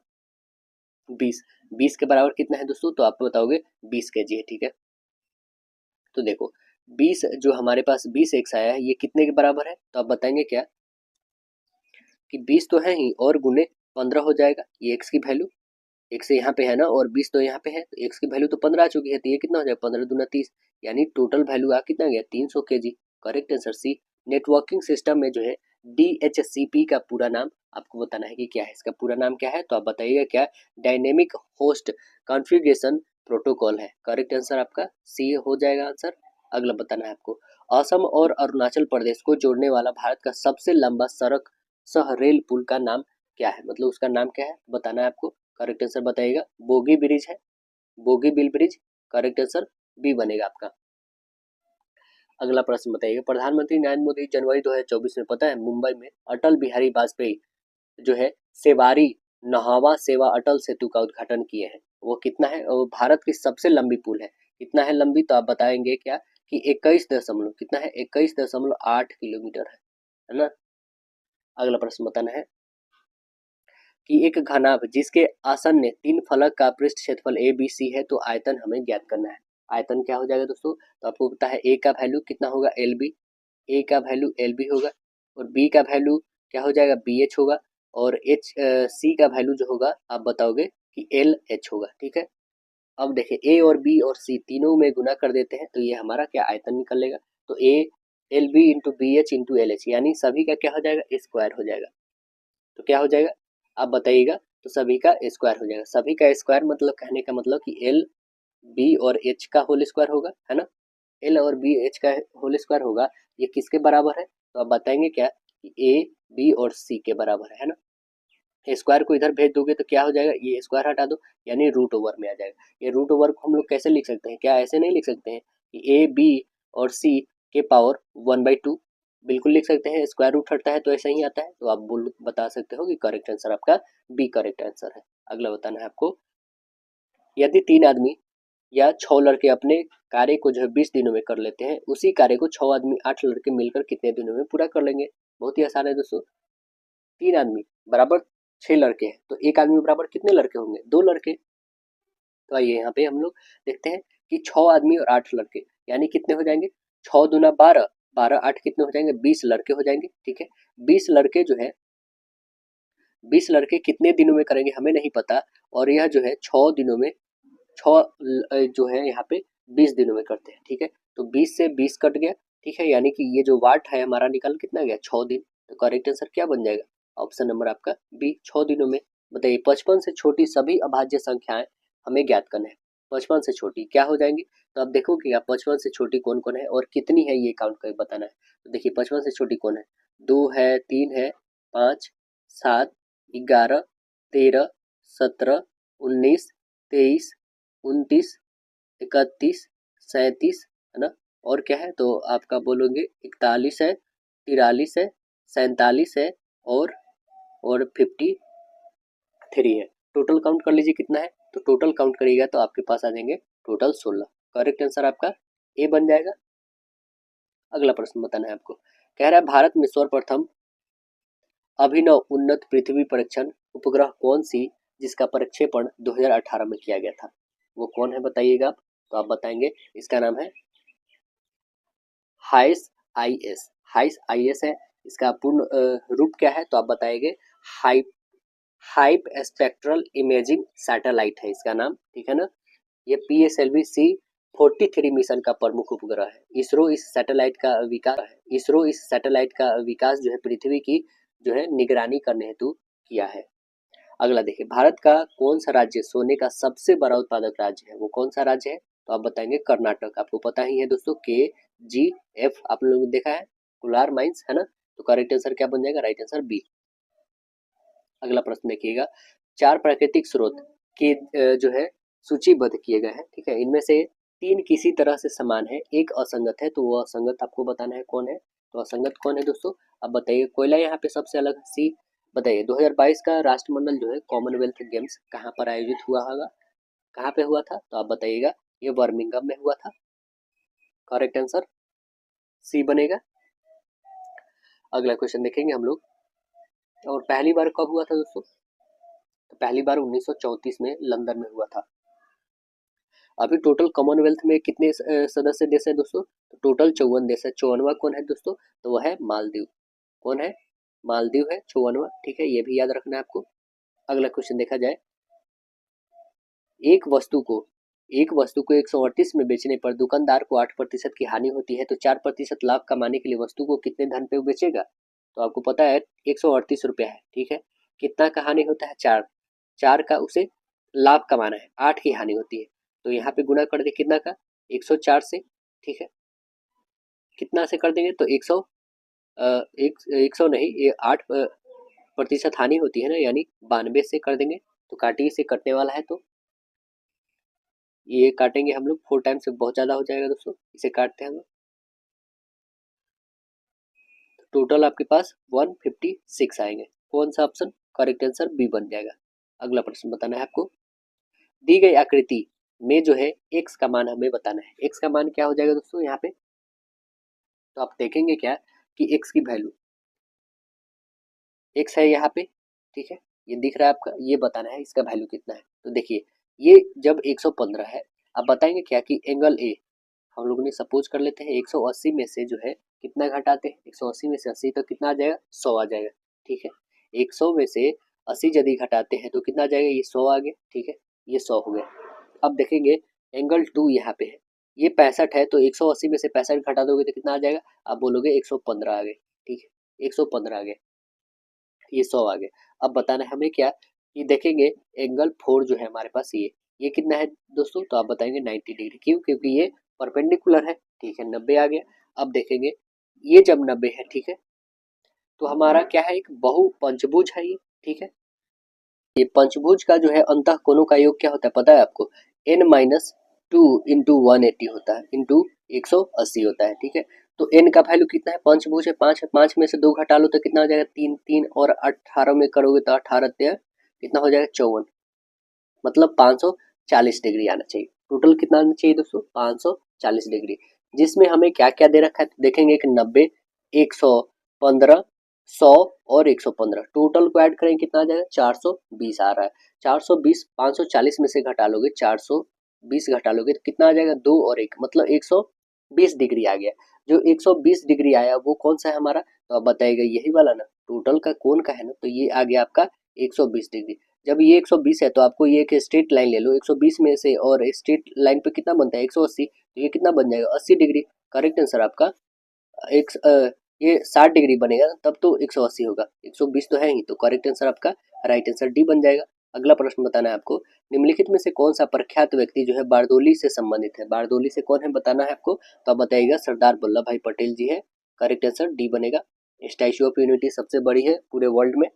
A: 20। 20 के बराबर कितना है दोस्तों, तो आप बताओगे 20 kg है, ठीक है। तो देखो 20 जो हमारे पास 20 एक्स आया है ये कितने के बराबर है, तो आप बताएंगे क्या कि 20 तो है ही और गुने 15 हो जाएगा, ये एक्स की वैल्यू एक्स यहाँ पे है ना और 20 तो यहाँ पे है, तो एक्स की वैल्यू तो 15 आ चुकी है, तो ये कितना हो जाएगा 15 दूना 30, यानी टोटल वैल्यू आ कितना गया 300 kg। Correct answer C. Networking system में जो है DHCP का पूरा नाम आपको बताना है कि क्या है, इसका पूरा नाम क्या है, तो आप बताइएगा क्या, डायनेमिक होस्ट कॉन्फ़िगरेशन प्रोटोकॉल है। करेक्ट आंसर आपका सी हो जाएगा आंसर। अगला बताना है आपको, असम और अरुणाचल प्रदेश को जोड़ने वाला भारत का सबसे लंबा सड़क सह रेल पुल का नाम क्या है, मतलब उसका नाम क्या है बताना है आपको। करेक्ट आंसर बताइएगा, बोगी ब्रिज है, bogie bill bridge. Correct answer B बनेगा आपका। अगला प्रश्न बताइएगा, प्रधानमंत्री नरेंद्र मोदी जनवरी 2024 में पता है मुंबई में अटल बिहारी वाजपेयी जो है सेवारी नहावा सेवा अटल सेतु का उद्घाटन किए हैं, वो कितना है, और भारत की सबसे लंबी पुल है, कितना है लंबी, तो आप बताएंगे क्या कि 21 दशमलव कितना है 21.8 किलोमीटर है ना। अगला प्रश्न बताना है कि एक घनाभ जिसके आसन्न 3 फलक का पृष्ठ क्षेत्रफल ABC है तो आयतन हमें ज्ञात करना है। आयतन क्या हो जाएगा दोस्तों, तो आपको पता है ए का वैल्यू कितना होगा LB, ए का वैल्यू LB होगा और बी का वैल्यू क्या हो जाएगा BH होगा और सी का वैल्यू जो होगा आप बताओगे कि LH होगा, ठीक है। अब देखिए ए और बी और सी तीनों में गुना कर देते हैं तो ये हमारा क्या आयतन निकलेगा, तो LB into BH into LH यानी सभी का क्या हो जाएगा स्क्वायर हो जाएगा, तो क्या हो जाएगा आप बताइएगा, तो सभी का स्क्वायर हो जाएगा। सभी का स्क्वायर मतलब कहने का मतलब कि एल बी और एच का होल स्क्वायर होगा, है ना। एल और बी एच का होल स्क्वायर होगा, ये किसके बराबर है, तो आप बताएंगे क्या कि ए बी और सी के बराबर है ना। स्क्वायर को इधर भेज दोगे तो क्या हो जाएगा, ये स्क्वायर हटा दो यानी रूट ओवर में आ जाएगा। ये रूट ओवर को हम लोग कैसे लिख सकते हैं, क्या ऐसे नहीं लिख सकते हैं कि ए बी और सी के पावर 1/2, बिल्कुल लिख सकते हैं, स्क्वायर रूट हटता है तो ऐसा ही आता है, तो आप बोल बता सकते हो कि करेक्ट आंसर आपका बी करेक्ट आंसर है। अगला बताना है आपको, यदि 3 आदमी या 6 लड़के अपने कार्य को जो है 20 दिनों में कर लेते हैं, उसी कार्य को 6 आदमी 8 लड़के मिलकर कितने दिनों में पूरा कर लेंगे। बहुत ही आसान है दोस्तों, 3 आदमी बराबर 6 लड़के हैं तो एक आदमी बराबर कितने लड़के होंगे, 2 लड़के। तो आइए यहाँ पे हम लोग देखते हैं कि 6 आदमी और 8 लड़के यानी कितने हो जाएंगे, 6 दूना 12, 12 8 कितने हो जाएंगे 20 लड़के हो जाएंगे, ठीक है। 20 लड़के जो है 20 लड़के कितने दिनों में करेंगे हमें नहीं पता, और यह जो है 6 दिनों में 6 जो है यहाँ पे 20 दिनों में करते हैं, ठीक है। तो 20 से 20 कट गया, ठीक है, यानी कि ये जो वाट है हमारा निकल कितना गया 6 दिन, तो करेक्ट आंसर क्या बन जाएगा ऑप्शन नंबर आपका बी 6 दिनों में। बताइए 55 से छोटी सभी अभाज्य संख्याएं हमें ज्ञात करना है, 55 से छोटी क्या हो जाएंगी, तो आप देखो कि 55 से छोटी कौन कौन है और कितनी है ये काउंट करके बताना है। तो देखिए 55 से छोटी कौन है, 2 है, 3 है, 5 7 11 13 17 19 23 29 31 37 है ना, और क्या है तो आपका बोलोगे 41 है, 43 है, 47 है और 53 है। टोटल काउंट कर लीजिए कितना है, तो टोटल काउंट करिएगा तो आपके पास आ जाएंगे टोटल 16। करेक्ट आंसर आपका ए बन जाएगा। अगला प्रश्न बताना है आपको, कह रहा है भारत में सर्वप्रथम अभिनव उन्नत पृथ्वी परीक्षण उपग्रह कौन सी जिसका प्रक्षेपण 2018 में किया गया था, वो कौन है बताइएगा आप, तो आप बताएंगे इसका नाम है हाइस IS, हाइस IS है। इसका पूर्ण रूप क्या है, तो आप बताएंगे hype hype spectral imaging satellite है इसका नाम, ठीक है ना। ये PSLV C43 मिशन का प्रमुख उपग्रह है। इसरो इस सैटेलाइट का विकास जो है पृथ्वी की जो है निगरानी करने हेतु किया है। अगला देखिए, भारत का कौन सा राज्य सोने का सबसे बड़ा उत्पादक राज्य है, वो कौन सा राज्य है, तो आप बताएंगे कर्नाटक। आपको पता ही है दोस्तों KGF आप लोगों ने देखा है, कोलार माइंस है ना, तो करेक्ट आंसर क्या बन जाएगा, राइट आंसर बी। अगला प्रश्न देखिएगा, 4 प्राकृतिक स्रोत के जो है सूचीबद्ध किए गए हैं, ठीक है, इनमें से 3 किसी तरह से समान है, एक असंगत है, तो वो असंगत आपको बताना है कौन है, तो असंगत कौन है दोस्तों, अब बताइए। कोयला यहाँ पे सबसे अलग सी। बताइए 2022 का राष्ट्रमंडल जो है कॉमनवेल्थ गेम्स कहाँ पर आयोजित हुआ होगा, कहाँ पे हुआ था, तो आप बताइएगा ये बर्मिंघम में हुआ था। करेक्ट आंसर सी बनेगा। अगला क्वेश्चन देखेंगे हम लोग, और पहली बार कब हुआ था दोस्तों? तो पहली बार 1934 में लंदन में हुआ था। अभी टोटल कॉमनवेल्थ में कितने सदस्य देश है दोस्तों? तो टोटल 54 देश है। 54वां कौन है दोस्तों? तो वह है मालदीव। कौन है? मालदीव है 54वां। ठीक है, ये भी याद रखना है आपको। अगला क्वेश्चन देखा जाए, एक वस्तु को 138 में बेचने पर दुकानदार को 8% की हानि होती है, तो 4% लाभ कमाने के लिए वस्तु को कितने धन पे बेचेगा? तो आपको पता है 138 रुपया है। ठीक है, कितना का हानि होता है? 4। 4 का उसे लाभ कमाना है, 8 की हानि होती है, तो यहाँ पे गुना कर दे कितना का? 104 से। ठीक है, कितना से कर देंगे? तो 100 100 नहीं, ये 8% हानि होती है ना, यानी 92 से कर देंगे। तो काटिए, से कटने वाला है, तो ये काटेंगे हम लोग 4 टाइम से बहुत ज़्यादा हो जाएगा दोस्तों, इसे काटते हैं हम लोग। टोटल आपके पास 156 आएंगे। कौन सा ऑप्शन? करेक्ट आंसर बी बन जाएगा। अगला प्रश्न बताना है आपको, दी गई आकृति में जो है एक्स का मान हमें बताना है। एक्स का मान क्या हो जाएगा दोस्तों यहाँ पे? तो आप देखेंगे क्या कि एक्स की वैल्यू एक्स है यहाँ पे। ठीक है, ये दिख रहा है आपका, ये बताना है इसका वैल्यू कितना है। तो देखिए, ये जब 115 है, आप बताएंगे क्या कि एंगल ए, हम लोगों ने सपोज कर लेते हैं 180 में से जो है कितना घटाते हैं? 180 में से 80 तो कितना आ जाएगा? 100 आ जाएगा। ठीक है, 100 में से 80 यदि घटाते हैं तो कितना आ जाएगा? ये 100 आ गया। ठीक है, ये 100 हो गया। अब देखेंगे एंगल 2 यहाँ पे है, ये 65 है, तो 180 में से 65 घटा दोगे तो कितना आ जाएगा? आप बोलोगे 115 आ गए। ठीक है, 115 आ गए, ये 100 आ गए। अब बताना है हमें क्या कि देखेंगे एंगल 4 जो है हमारे पास, ये कितना है दोस्तों? तो आप बताएंगे 90 डिग्री। क्यों? क्योंकि ये परपेंडिकुलर है। ठीक है, 90 आ गया। अब देखेंगे ये जब 90 है, ठीक है, तो हमारा क्या है? एक बहु पंचभुज है ये। ठीक है, ये पंचभुज का जो है अंतः कोणों का योग क्या होता है पता है आपको? n-2 इंटू 180 होता है, इंटू 180 होता है। ठीक है, तो n का वैल्यू कितना है? पंचभुज है 5 है, 5 में से 2 घटा लो तो कितना हो जाएगा? 3। 3 और 18 में करोगे तो 18 कितना हो जाएगा? 54। मतलब 540 डिग्री आना चाहिए। टोटल कितना आना चाहिए दोस्तों? 540 डिग्री। जिसमें हमें क्या क्या दे रखा है तो देखेंगे, एक 90, 115, 100 और 115, टोटल को ऐड करेंगे कितना आ जाएगा? 420 आ रहा है। 420 540 में से घटा लोगे, 420 घटा लोगे तो कितना आ जाएगा? 2 और 1, मतलब 120 डिग्री आ गया। जो 120 डिग्री आया वो कौन सा है हमारा? तो आप बताइएगा यही वाला ना, टोटल का कोण का है ना, तो ये आ गया आपका 120 डिग्री। जब ये 120 है तो आपको ये एक स्ट्रेट लाइन ले लो, 120 में से, और स्ट्रेट लाइन पे कितना बनता है? 180, तो ये कितना बन जाएगा? 80 डिग्री। करेक्ट आंसर आपका एक ये 60 डिग्री बनेगा तब तो 180 होगा, 120 तो है ही, तो करेक्ट आंसर आपका राइट आंसर डी बन जाएगा। अगला प्रश्न बताना है आपको, निम्नलिखित में से कौन सा प्रख्यात व्यक्ति जो है बारदोली से संबंधित है? बारदोली से कौन है बताना है आपको, तो आप बताइएगा सर वल्लभ भाई पटेल जी है। करेक्ट आंसर डी बनेगा। स्टैच्यू ऑफ यूनिटी सबसे बड़ी है पूरे वर्ल्ड में।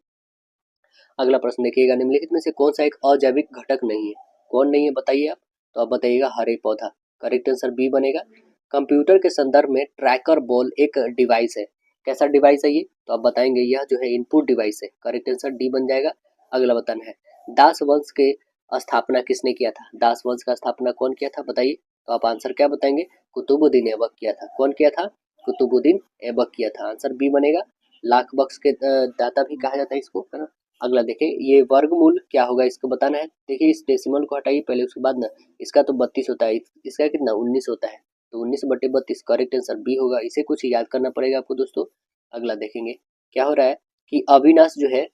A: अगला प्रश्न देखिएगा, निम्नलिखित में से कौन सा एक अजैविक घटक नहीं है? कौन नहीं है बताइए आप, तो आप बताइएगा हरे पौधा। करेक्ट आंसर बी बनेगा। कंप्यूटर के संदर्भ में ट्रैकर बॉल एक डिवाइस है, कैसा डिवाइस है ये? तो आप बताएंगे यह जो है इनपुट डिवाइस है। करेक्ट आंसर डी बन जाएगा। अगला बताना है, दास वंश के स्थापना किसने किया था? दास वंश का स्थापना कौन किया था बताइए, तो आप आंसर क्या बताएंगे? कुतुबुद्दीन ऐबक किया था। कौन किया था? कुतुबुद्दीन ऐबक किया था। आंसर बी बनेगा। लाख बख्श के दाता भी कहा जाता है इसको, है ना। अगला देखें, ये वर्गमूल क्या होगा इसको बताना है। देखिए इस डेसिमल को हटाइए पहले, उसके बाद ना इसका तो 32 होता है, इसका कितना 19 होता है, तो 19/32 करेक्ट आंसर बी होगा। इसे कुछ याद करना पड़ेगा आपको दोस्तों। अगला देखेंगे क्या हो रहा है कि अविनाश जो है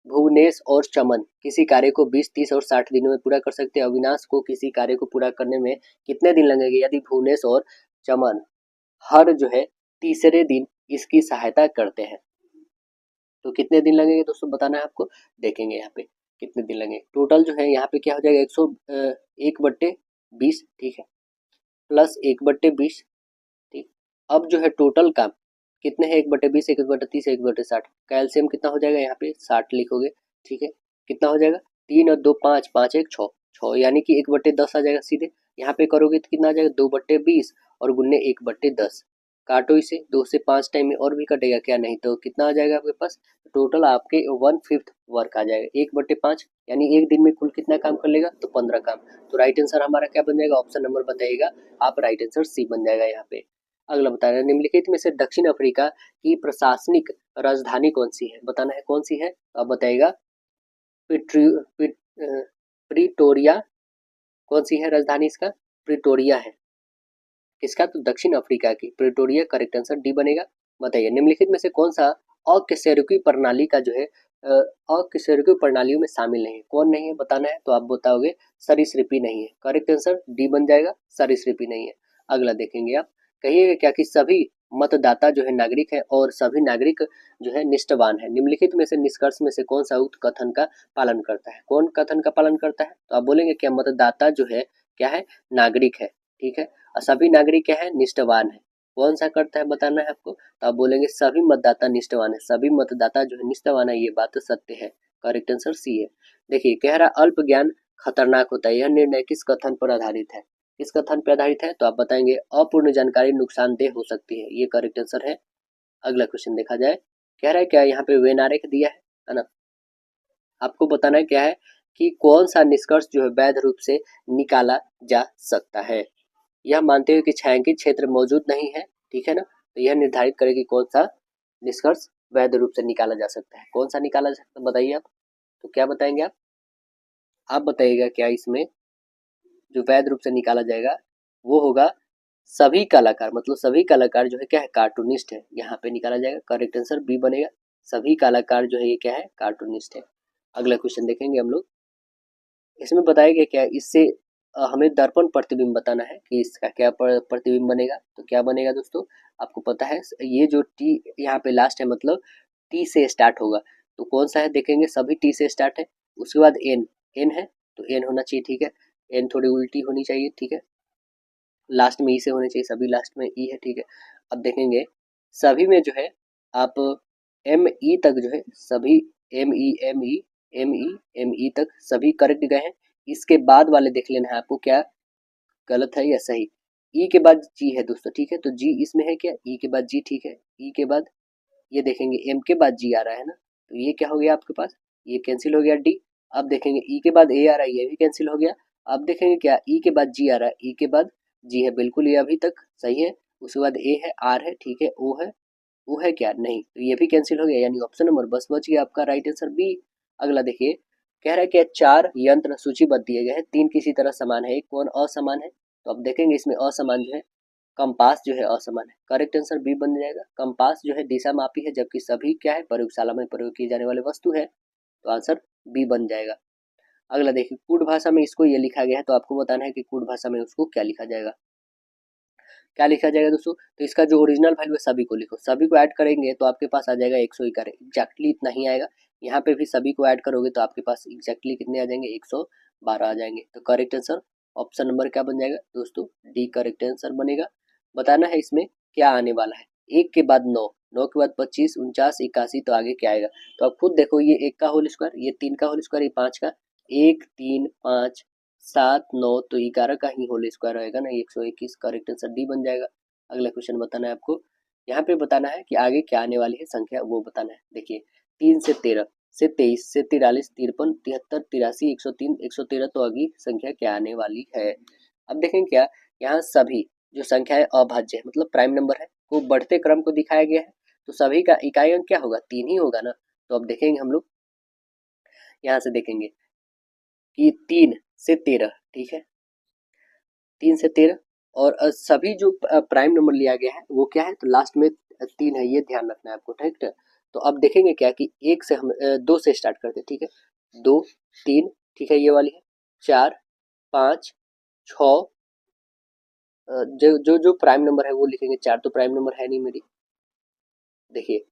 A: भुवनेश और चमन किसी कार्य को 20, 30 और 60 दिनों में पूरा कर सकते हैं। अविनाश को किसी कार्य को पूरा करने में कितने दिन लगेंगे यदि भुवनेश और चमन हर जो है तीसरे दिन इसकी सहायता करते हैं? तो कितने दिन लगेंगे दोस्तों बताना है आपको। देखेंगे यहाँ पे कितने दिन लगेंगे। टोटल जो है यहाँ पे क्या हो जाएगा 101/20। ठीक है, प्लस 1/20। ठीक, अब जो है टोटल काम कितने हैं? 1/20, 1/30, 1/60। कैल्शियम कितना हो जाएगा यहाँ पे? 60 लिखोगे। ठीक है, कितना हो जाएगा? 3 और 2 5, 5 1 6, 6 यानी कि 1/10 आ जाएगा सीधे। यहाँ पे करोगे तो कितना आ जाएगा? 2/20 और गुन्ने 1/10। काटो इसे, 2 से 5 टाइम में और भी कटेगा क्या? नहीं तो कितना आ जाएगा आपके पास? टोटल आपके 1/5 वर्क आ जाएगा। 1/5 यानी एक दिन में कुल कितना काम कर लेगा? तो 15 काम। तो राइट आंसर हमारा क्या बन जाएगा? ऑप्शन नंबर बताइएगा आप, राइट आंसर सी बन जाएगा यहाँ पे। अगला बता रहे हैं निम्नलिखित में से दक्षिण अफ्रीका की प्रशासनिक राजधानी कौन सी है, बताना है कौन सी है। तो आप बताइएगा प्रिटोरिया। कौन सी है राजधानी इसका, प्रिटोरिया है। किसका, तो दक्षिण अफ्रीका की प्रिटोरिया। करेक्ट आंसर डी बनेगा। बताइए निम्नलिखित में से कौन सा अकशेरुकी प्रणाली का जो है अकशेरुकी प्रणालियों में शामिल नहीं है, कौन नहीं है बताना है। तो आप बताओगे सरीसृपी नहीं है। करेक्ट आंसर डी बन जाएगा, सरीसृपी नहीं है। अगला देखेंगे आप, कहिएगा क्या कि सभी मतदाता जो है नागरिक है और सभी नागरिक जो है निष्ठावान है। निम्नलिखित में से निष्कर्ष में से कौन सा उक्त कथन का पालन करता है, कौन कथन का पालन करता है। तो आप बोलेंगे क्या मतदाता जो है क्या है, नागरिक है, ठीक है। और सभी नागरिक क्या है, निष्ठावान है। कौन सा करता है बताना है आपको। तो आप बोलेंगे सभी मतदाता निष्ठावान है, सभी मतदाता जो है निष्ठावान है, ये बात तो सत्य है। करेक्ट आंसर सी है। देखिए कह रहा अल्प ज्ञान खतरनाक होता है, यह निर्णय किस कथन पर आधारित है, किस कथन पर आधारित है। तो आप बताएंगे अपूर्ण जानकारी नुकसानदेह हो सकती है, ये करेक्ट आंसर है। अगला क्वेश्चन देखा जाए, कह रहा है क्या यहाँ पे वेन आरेख दिया है ना। आपको बताना है क्या है कि कौन सा निष्कर्ष जो है वैध रूप से निकाला जा सकता है। यह मानते हुए कि छायांकित क्षेत्र मौजूद नहीं है, ठीक है ना, तो यह निर्धारित करे कि कौन सा निष्कर्ष वैध रूप से निकाला जा सकता है। कौन सा निकाला जा सकता है बताइए आप। तो क्या बताएंगे आप बताइएगा क्या इसमें जो वैध रूप से निकाला जाएगा वो होगा सभी कलाकार, मतलब सभी कलाकार जो है क्या है, कार्टूनिस्ट है, यहाँ पे निकाला जाएगा। करेक्ट आंसर बी बनेगा, सभी कलाकार जो है ये क्या है, कार्टूनिस्ट है। अगला क्वेश्चन देखेंगे हम लोग, इसमें बताएगा क्या, इससे हमें दर्पण प्रतिबिंब बताना है कि इसका क्या प्रतिबिंब बनेगा। तो क्या बनेगा दोस्तों, आपको पता है ये जो टी यहाँ पे लास्ट है, मतलब टी से स्टार्ट होगा, तो कौन सा है देखेंगे, सभी टी से स्टार्ट है। उसके बाद एन, एन है तो एन होना चाहिए, ठीक है। एन थोड़ी उल्टी होनी चाहिए, ठीक है। लास्ट में ई से होने चाहिए, सभी लास्ट में ई है, ठीक है। अब देखेंगे सभी में जो है आप एम ई तक जो है सभी M E M E M E M E तक सभी करेक्ट गए हैं। इसके बाद वाले देख लेना है आपको क्या गलत है या सही। ई के बाद जी है दोस्तों, ठीक है, तो जी इसमें है क्या, ई के बाद जी, ठीक है। ई के बाद ये देखेंगे एम के बाद जी आ रहा है ना, तो ये क्या हो गया आपके पास, ये कैंसिल हो गया डी। अब देखेंगे ई के बाद ए आ रहा है, ये भी कैंसिल हो गया। अब देखेंगे क्या, ई के बाद जी आ रहा है, ई के बाद जी है, बिल्कुल ये अभी तक सही है। उसके बाद ए है, आर है, ठीक है, ओ है, वो है क्या, नहीं, तो ये भी कैंसिल हो गया, यानी ऑप्शन नंबर बस बच गया आपका राइट आंसर बी। अगला देखिए, कह रहा है कि 4 यंत्र सूचीबद्ध दिए गए हैं, 3 किसी तरह समान है, एक कौन असमान है। तो अब देखेंगे इसमें असमान जो है, कंपास जो है असमान है। करेक्ट आंसर बी बन जाएगा, कंपास जो है दिशा मापी है, जबकि सभी क्या है, प्रयोगशाला में प्रयोग किए जाने वाले वस्तु है, तो आंसर बी बन जाएगा। अगला देखिए, कूट भाषा में इसको ये लिखा गया है, तो आपको बताना है कि कूट भाषा में उसको क्या लिखा जाएगा। क्या लिखा जाएगा दोस्तों, तो इसका जो ओरिजिनल वैल्यू है सभी को लिखो, सभी को ऐड करेंगे तो आपके पास आ जाएगा 111, एग्जैक्टली इतना ही आएगा। यहाँ पे भी सभी को ऐड करोगे तो आपके पास एग्जैक्टली कितने आ जाएंगे, 112 आ जाएंगे। तो करेक्ट आंसर ऑप्शन नंबर क्या बन जाएगा दोस्तों, डी करेक्ट आंसर बनेगा। बताना है इसमें क्या आने वाला है, 1 के बाद 9, 9 के बाद 25, 49, 81, तो आगे क्या आएगा। तो आप खुद देखो, ये 1 का होल स्क्वायर, ये 3 का होल स्क्वायर, ये 5 का, 1 3 5 7 9, तो 11 का ही होल स्क्वायर आएगा ना, 121। करेक्ट आंसर डी बन जाएगा। अगला क्वेश्चन बताना है आपको, यहाँ पे बताना है कि आगे क्या आने वाली है संख्या, वो बताना है। देखिए 3 से 13 से 23 से 43 53 73 83 103 113, तो अगली संख्या क्या आने वाली है। अब देखें क्या, यहाँ सभी जो संख्या है अभाज्य है, मतलब प्राइम नंबर है, वो बढ़ते क्रम को दिखाया गया है, तो सभी का इकाई अंक क्या होगा, 3 ही होगा ना। तो अब देखेंगे हम लोग, यहाँ से देखेंगे कि 3 से 13, ठीक है, 3 से 13, और सभी जो प्राइम नंबर लिया गया है वो क्या है, तो लास्ट में 3 है, ये ध्यान रखना है आपको, ठीक है। तो अब देखेंगे क्या कि 1 से हम 2 से स्टार्ट करते हैं, ठीक है, 2 3, ठीक है, ये वाली है, 4 5 6, जो जो जो प्राइम नंबर है वो लिखेंगे, 4 तो प्राइम नंबर है नहीं मेरी। देखिए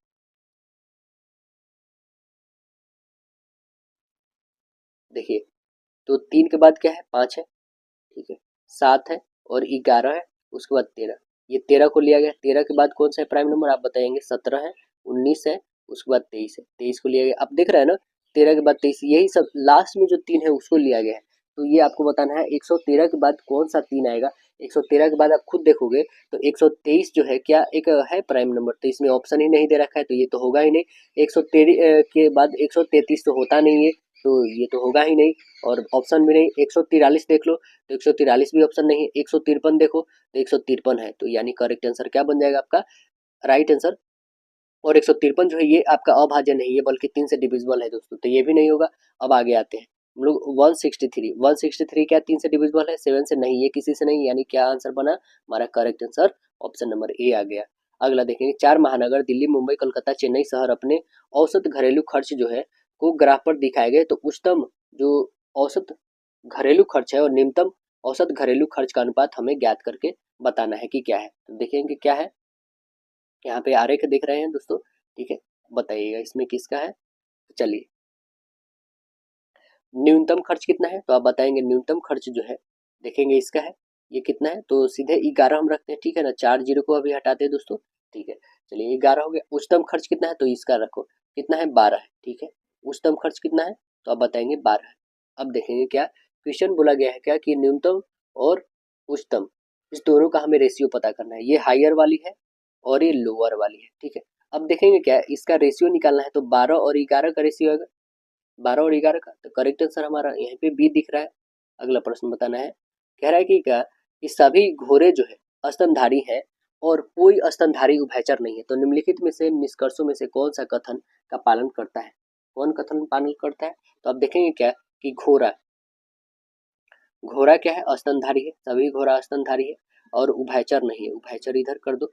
A: देखिए, तो 3 के बाद क्या है, 5 है, ठीक है, 7 है और 11 है, उसके बाद 13, ये 13 को लिया गया। 13 के बाद कौन सा है प्राइम नंबर, आप बताएंगे, 17 है, 19 है, उसके बाद 23 है, 23 को लिया गया। अब दिख रहा है ना, 13 के बाद 23, यही सब लास्ट में जो 3 है उसको लिया गया है। तो ये आपको बताना है 113 के बाद कौन सा 3 आएगा। 113 के बाद आप खुद देखोगे तो 123 जो है क्या एक है प्राइम नंबर, तो इसमें ऑप्शन ही नहीं दे रखा है, तो ये तो होगा ही नहीं। 113 के बाद 133 तो होता नहीं है, तो ये तो होगा ही नहीं, और ऑप्शन भी नहीं। 143 देख लो तो 143 भी ऑप्शन नहीं है। 153 देखो तो 153 है, तो यानी करेक्ट आंसर क्या बन जाएगा आपका, राइट आंसर। और 153 जो है ये आपका अभाज्य नहीं है बल्कि 3 से डिविजिबल है दोस्तों, तो ये भी नहीं होगा। अब आगे आते हैं हम लोग 163 क्या 3 से डिविजिबल है, 7 से नहीं, ये किसी से नहीं, यानी क्या आंसर बना हमारा, correct answer option number A आ गया। अगला देखेंगे, 4 महानगर दिल्ली, मुंबई, कोलकाता, चेन्नई शहर अपने औसत घरेलू खर्च जो है को ग्राफ पर दिखाए गए, तो उच्चतम जो औसत घरेलू खर्च है और निम्नतम औसत घरेलू खर्च का अनुपात हमें ज्ञात करके बताना है कि क्या है। तो देखेंगे क्या है, यहाँ पे आरेख देख रहे हैं दोस्तों, ठीक है, बताइएगा इसमें किसका है। चलिए, न्यूनतम खर्च कितना है तो आप बताएंगे, न्यूनतम खर्च जो है देखेंगे इसका है, ये कितना है, तो सीधे 11 हम रखते हैं, ठीक है ना, 4 जीरो को अभी हटाते हैं दोस्तों, ठीक है। चलिए 11 हो गया। उच्चतम खर्च कितना है तो इसका रखो, कितना है 12 है, ठीक है। उच्चतम खर्च कितना है तो आप बताएंगे 12 है। अब देखेंगे क्या क्वेश्चन बोला गया है, क्या कि न्यूनतम और उच्चतम इस दोनों का हमें रेशियो पता करना है, ये हायर वाली है और ये लोअर वाली है, ठीक है। अब देखेंगे क्या इसका रेशियो निकालना है, तो 12 और 11 का रेशियो आएगा, 12 और 11 का, तो करेक्ट आंसर हमारा यहाँ पे बी दिख रहा है। अगला प्रश्न बताना है, कह रहा है कि क्या कि सभी घोड़े जो है स्तनधारी है और कोई स्तनधारी उभयचर नहीं है, तो निम्नलिखित में से निष्कर्षों में से कौन सा कथन का पालन करता है, कौन कथन पालन करता है, तो आप देखेंगे क्या कि घोड़ा, घोड़ा क्या है स्तनधारी है, सभी घोड़ा स्तनधारी है और उभयचर नहीं है, उभयचर इधर कर दो,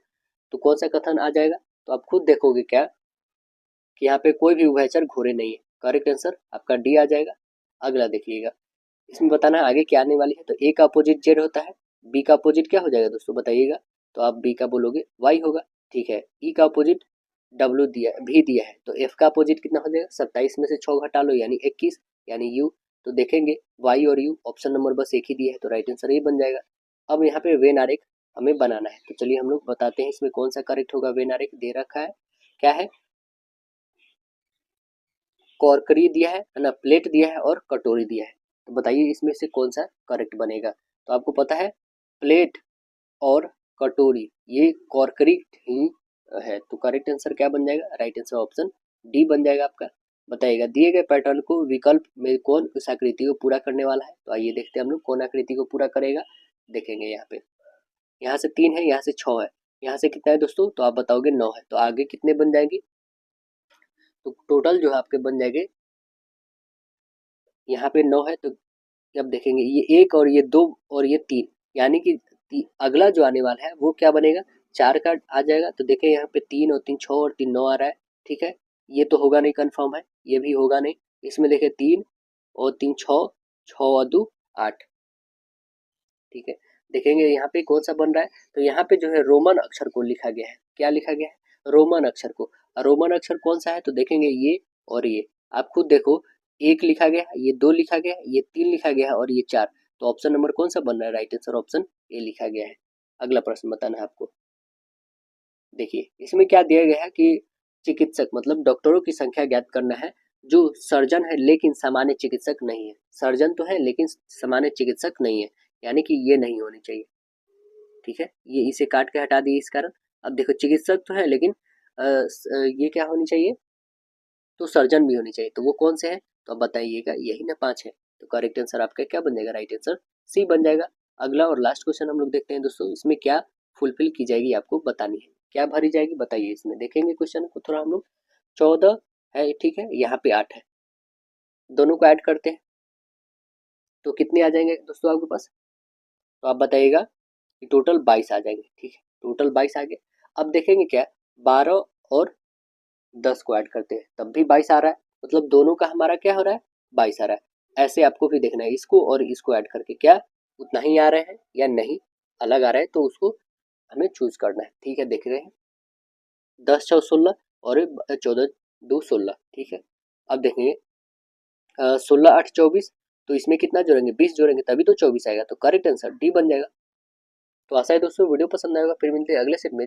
A: तो कौन सा कथन आ जाएगा, तो आप खुद देखोगे क्या कि यहाँ पे कोई भी उभयचर घोड़े नहीं है, करेक्ट आंसर आपका डी आ जाएगा। अगला देखिएगा, इसमें बताना है आगे क्या आने वाली है, तो ए का अपोजिट जेड होता है, बी का अपोजिट क्या हो जाएगा दोस्तों बताइएगा, तो आप बी का बोलोगे वाई होगा, ठीक है। ई का अपोजिट डब्ल्यू दिया भी दिया है, तो एफ का अपोजिट कितना हो जाएगा, 27 में से 6 घटा लो यानी 21, यानी यू, तो देखेंगे वाई और यू ऑप्शन नंबर बस एक ही दिया है, तो राइट आंसर ये बन जाएगा। अब यहाँ पे वेन आरेख हमें बनाना है, तो चलिए हम लोग बताते हैं इसमें कौन सा करेक्ट होगा। वेन आरेख दे रखा है, क्या है, कॉर्करी दिया है ना, प्लेट दिया है और कटोरी दिया है, तो बताइए इसमें से कौन सा करेक्ट बनेगा, तो आपको पता है प्लेट और कटोरी ये कॉर्करी ही है, तो करेक्ट आंसर क्या बन जाएगा, राइट आंसर ऑप्शन डी बन जाएगा आपका। बताइएगा दिए गए पैटर्न को विकल्प में कौन उस आकृति को पूरा करने वाला है, तो आइए देखते हैं हम लोग कौन आकृति को पूरा करेगा। देखेंगे यहाँ पे, यहाँ से 3 है, यहाँ से 6 है, यहाँ से कितना है दोस्तों, तो आप बताओगे 9 है, तो आगे कितने बन जाएंगे, तो टोटल जो है आपके बन जाएंगे, यहाँ पे 9 है, तो अब देखेंगे ये 1 और ये 2 और ये 3, यानी कि अगला जो आने वाला है वो क्या बनेगा, 4 का आ जाएगा, तो देखें यहाँ पे 3 और 3 6 और 3 9 आ रहा है, ठीक है। ये तो होगा नहीं, कंफर्म है, ये भी होगा नहीं। इसमें देखें 3 और 3 6, 6 और 2 8, ठीक है। देखेंगे यहाँ पे कौन सा बन रहा है, तो यहाँ पे जो है रोमन अक्षर को लिखा गया है, क्या लिखा गया है, रोमन अक्षर को। रोमन अक्षर कौन सा है, तो देखेंगे ये और ये, आप खुद देखो, 1 लिखा गया है, ये 2 लिखा गया है, ये 3 लिखा गया है और ये 4, तो ऑप्शन नंबर कौन सा बन रहा है, राइट आंसर ऑप्शन ए लिखा गया है। अगला प्रश्न बताना है आपको, देखिए इसमें क्या दिया गया है कि चिकित्सक मतलब डॉक्टरों की संख्या ज्ञात करना है जो सर्जन है लेकिन सामान्य चिकित्सक नहीं है, सर्जन तो है लेकिन सामान्य चिकित्सक नहीं है, यानी कि ये नहीं होनी चाहिए, ठीक है, ये इसे काट के हटा दिए इस कारण। अब देखो चिकित्सक तो है लेकिन ये क्या होनी चाहिए, तो सर्जन भी होनी चाहिए, तो वो कौन से है, तो अब बताइएगा, यही ना 5 है, तो करेक्ट आंसर आपका क्या बन जाएगा, राइट आंसर सी बन जाएगा। अगला और लास्ट क्वेश्चन हम लोग देखते हैं दोस्तों, इसमें क्या फुलफिल की जाएगी आपको बतानी है, क्या भरी जाएगी बताइए, इसमें देखेंगे क्वेश्चन को थोड़ा हम लोग। 14 है, ठीक है, यहाँ पे 8 है, दोनों को ऐड करते हैं तो कितने आ जाएंगे दोस्तों आपके पास, तो आप बताइएगा कि टोटल 22 आ जाएंगे, ठीक है, टोटल 22 आ गए। अब देखेंगे क्या 12 और 10 को ऐड करते हैं तब भी 22 आ रहा है, मतलब दोनों का हमारा क्या हो रहा है, 22 आ रहा है। ऐसे आपको भी देखना है, इसको और इसको ऐड करके क्या उतना ही आ रहे हैं या नहीं अलग आ रहे हैं, तो उसको हमें चूज करना है, ठीक है। देख रहे हैं 10 6 16 और 14 2 16, ठीक है। अब देखेंगे 16 8 24, तो इसमें कितना जोड़ेंगे, 20 जोड़ेंगे तभी तो 24 आएगा, तो करेक्ट आंसर डी बन जाएगा। तो आशा है दोस्तों वीडियो पसंद आएगा, फिर मिलते हैं अगले सेट में।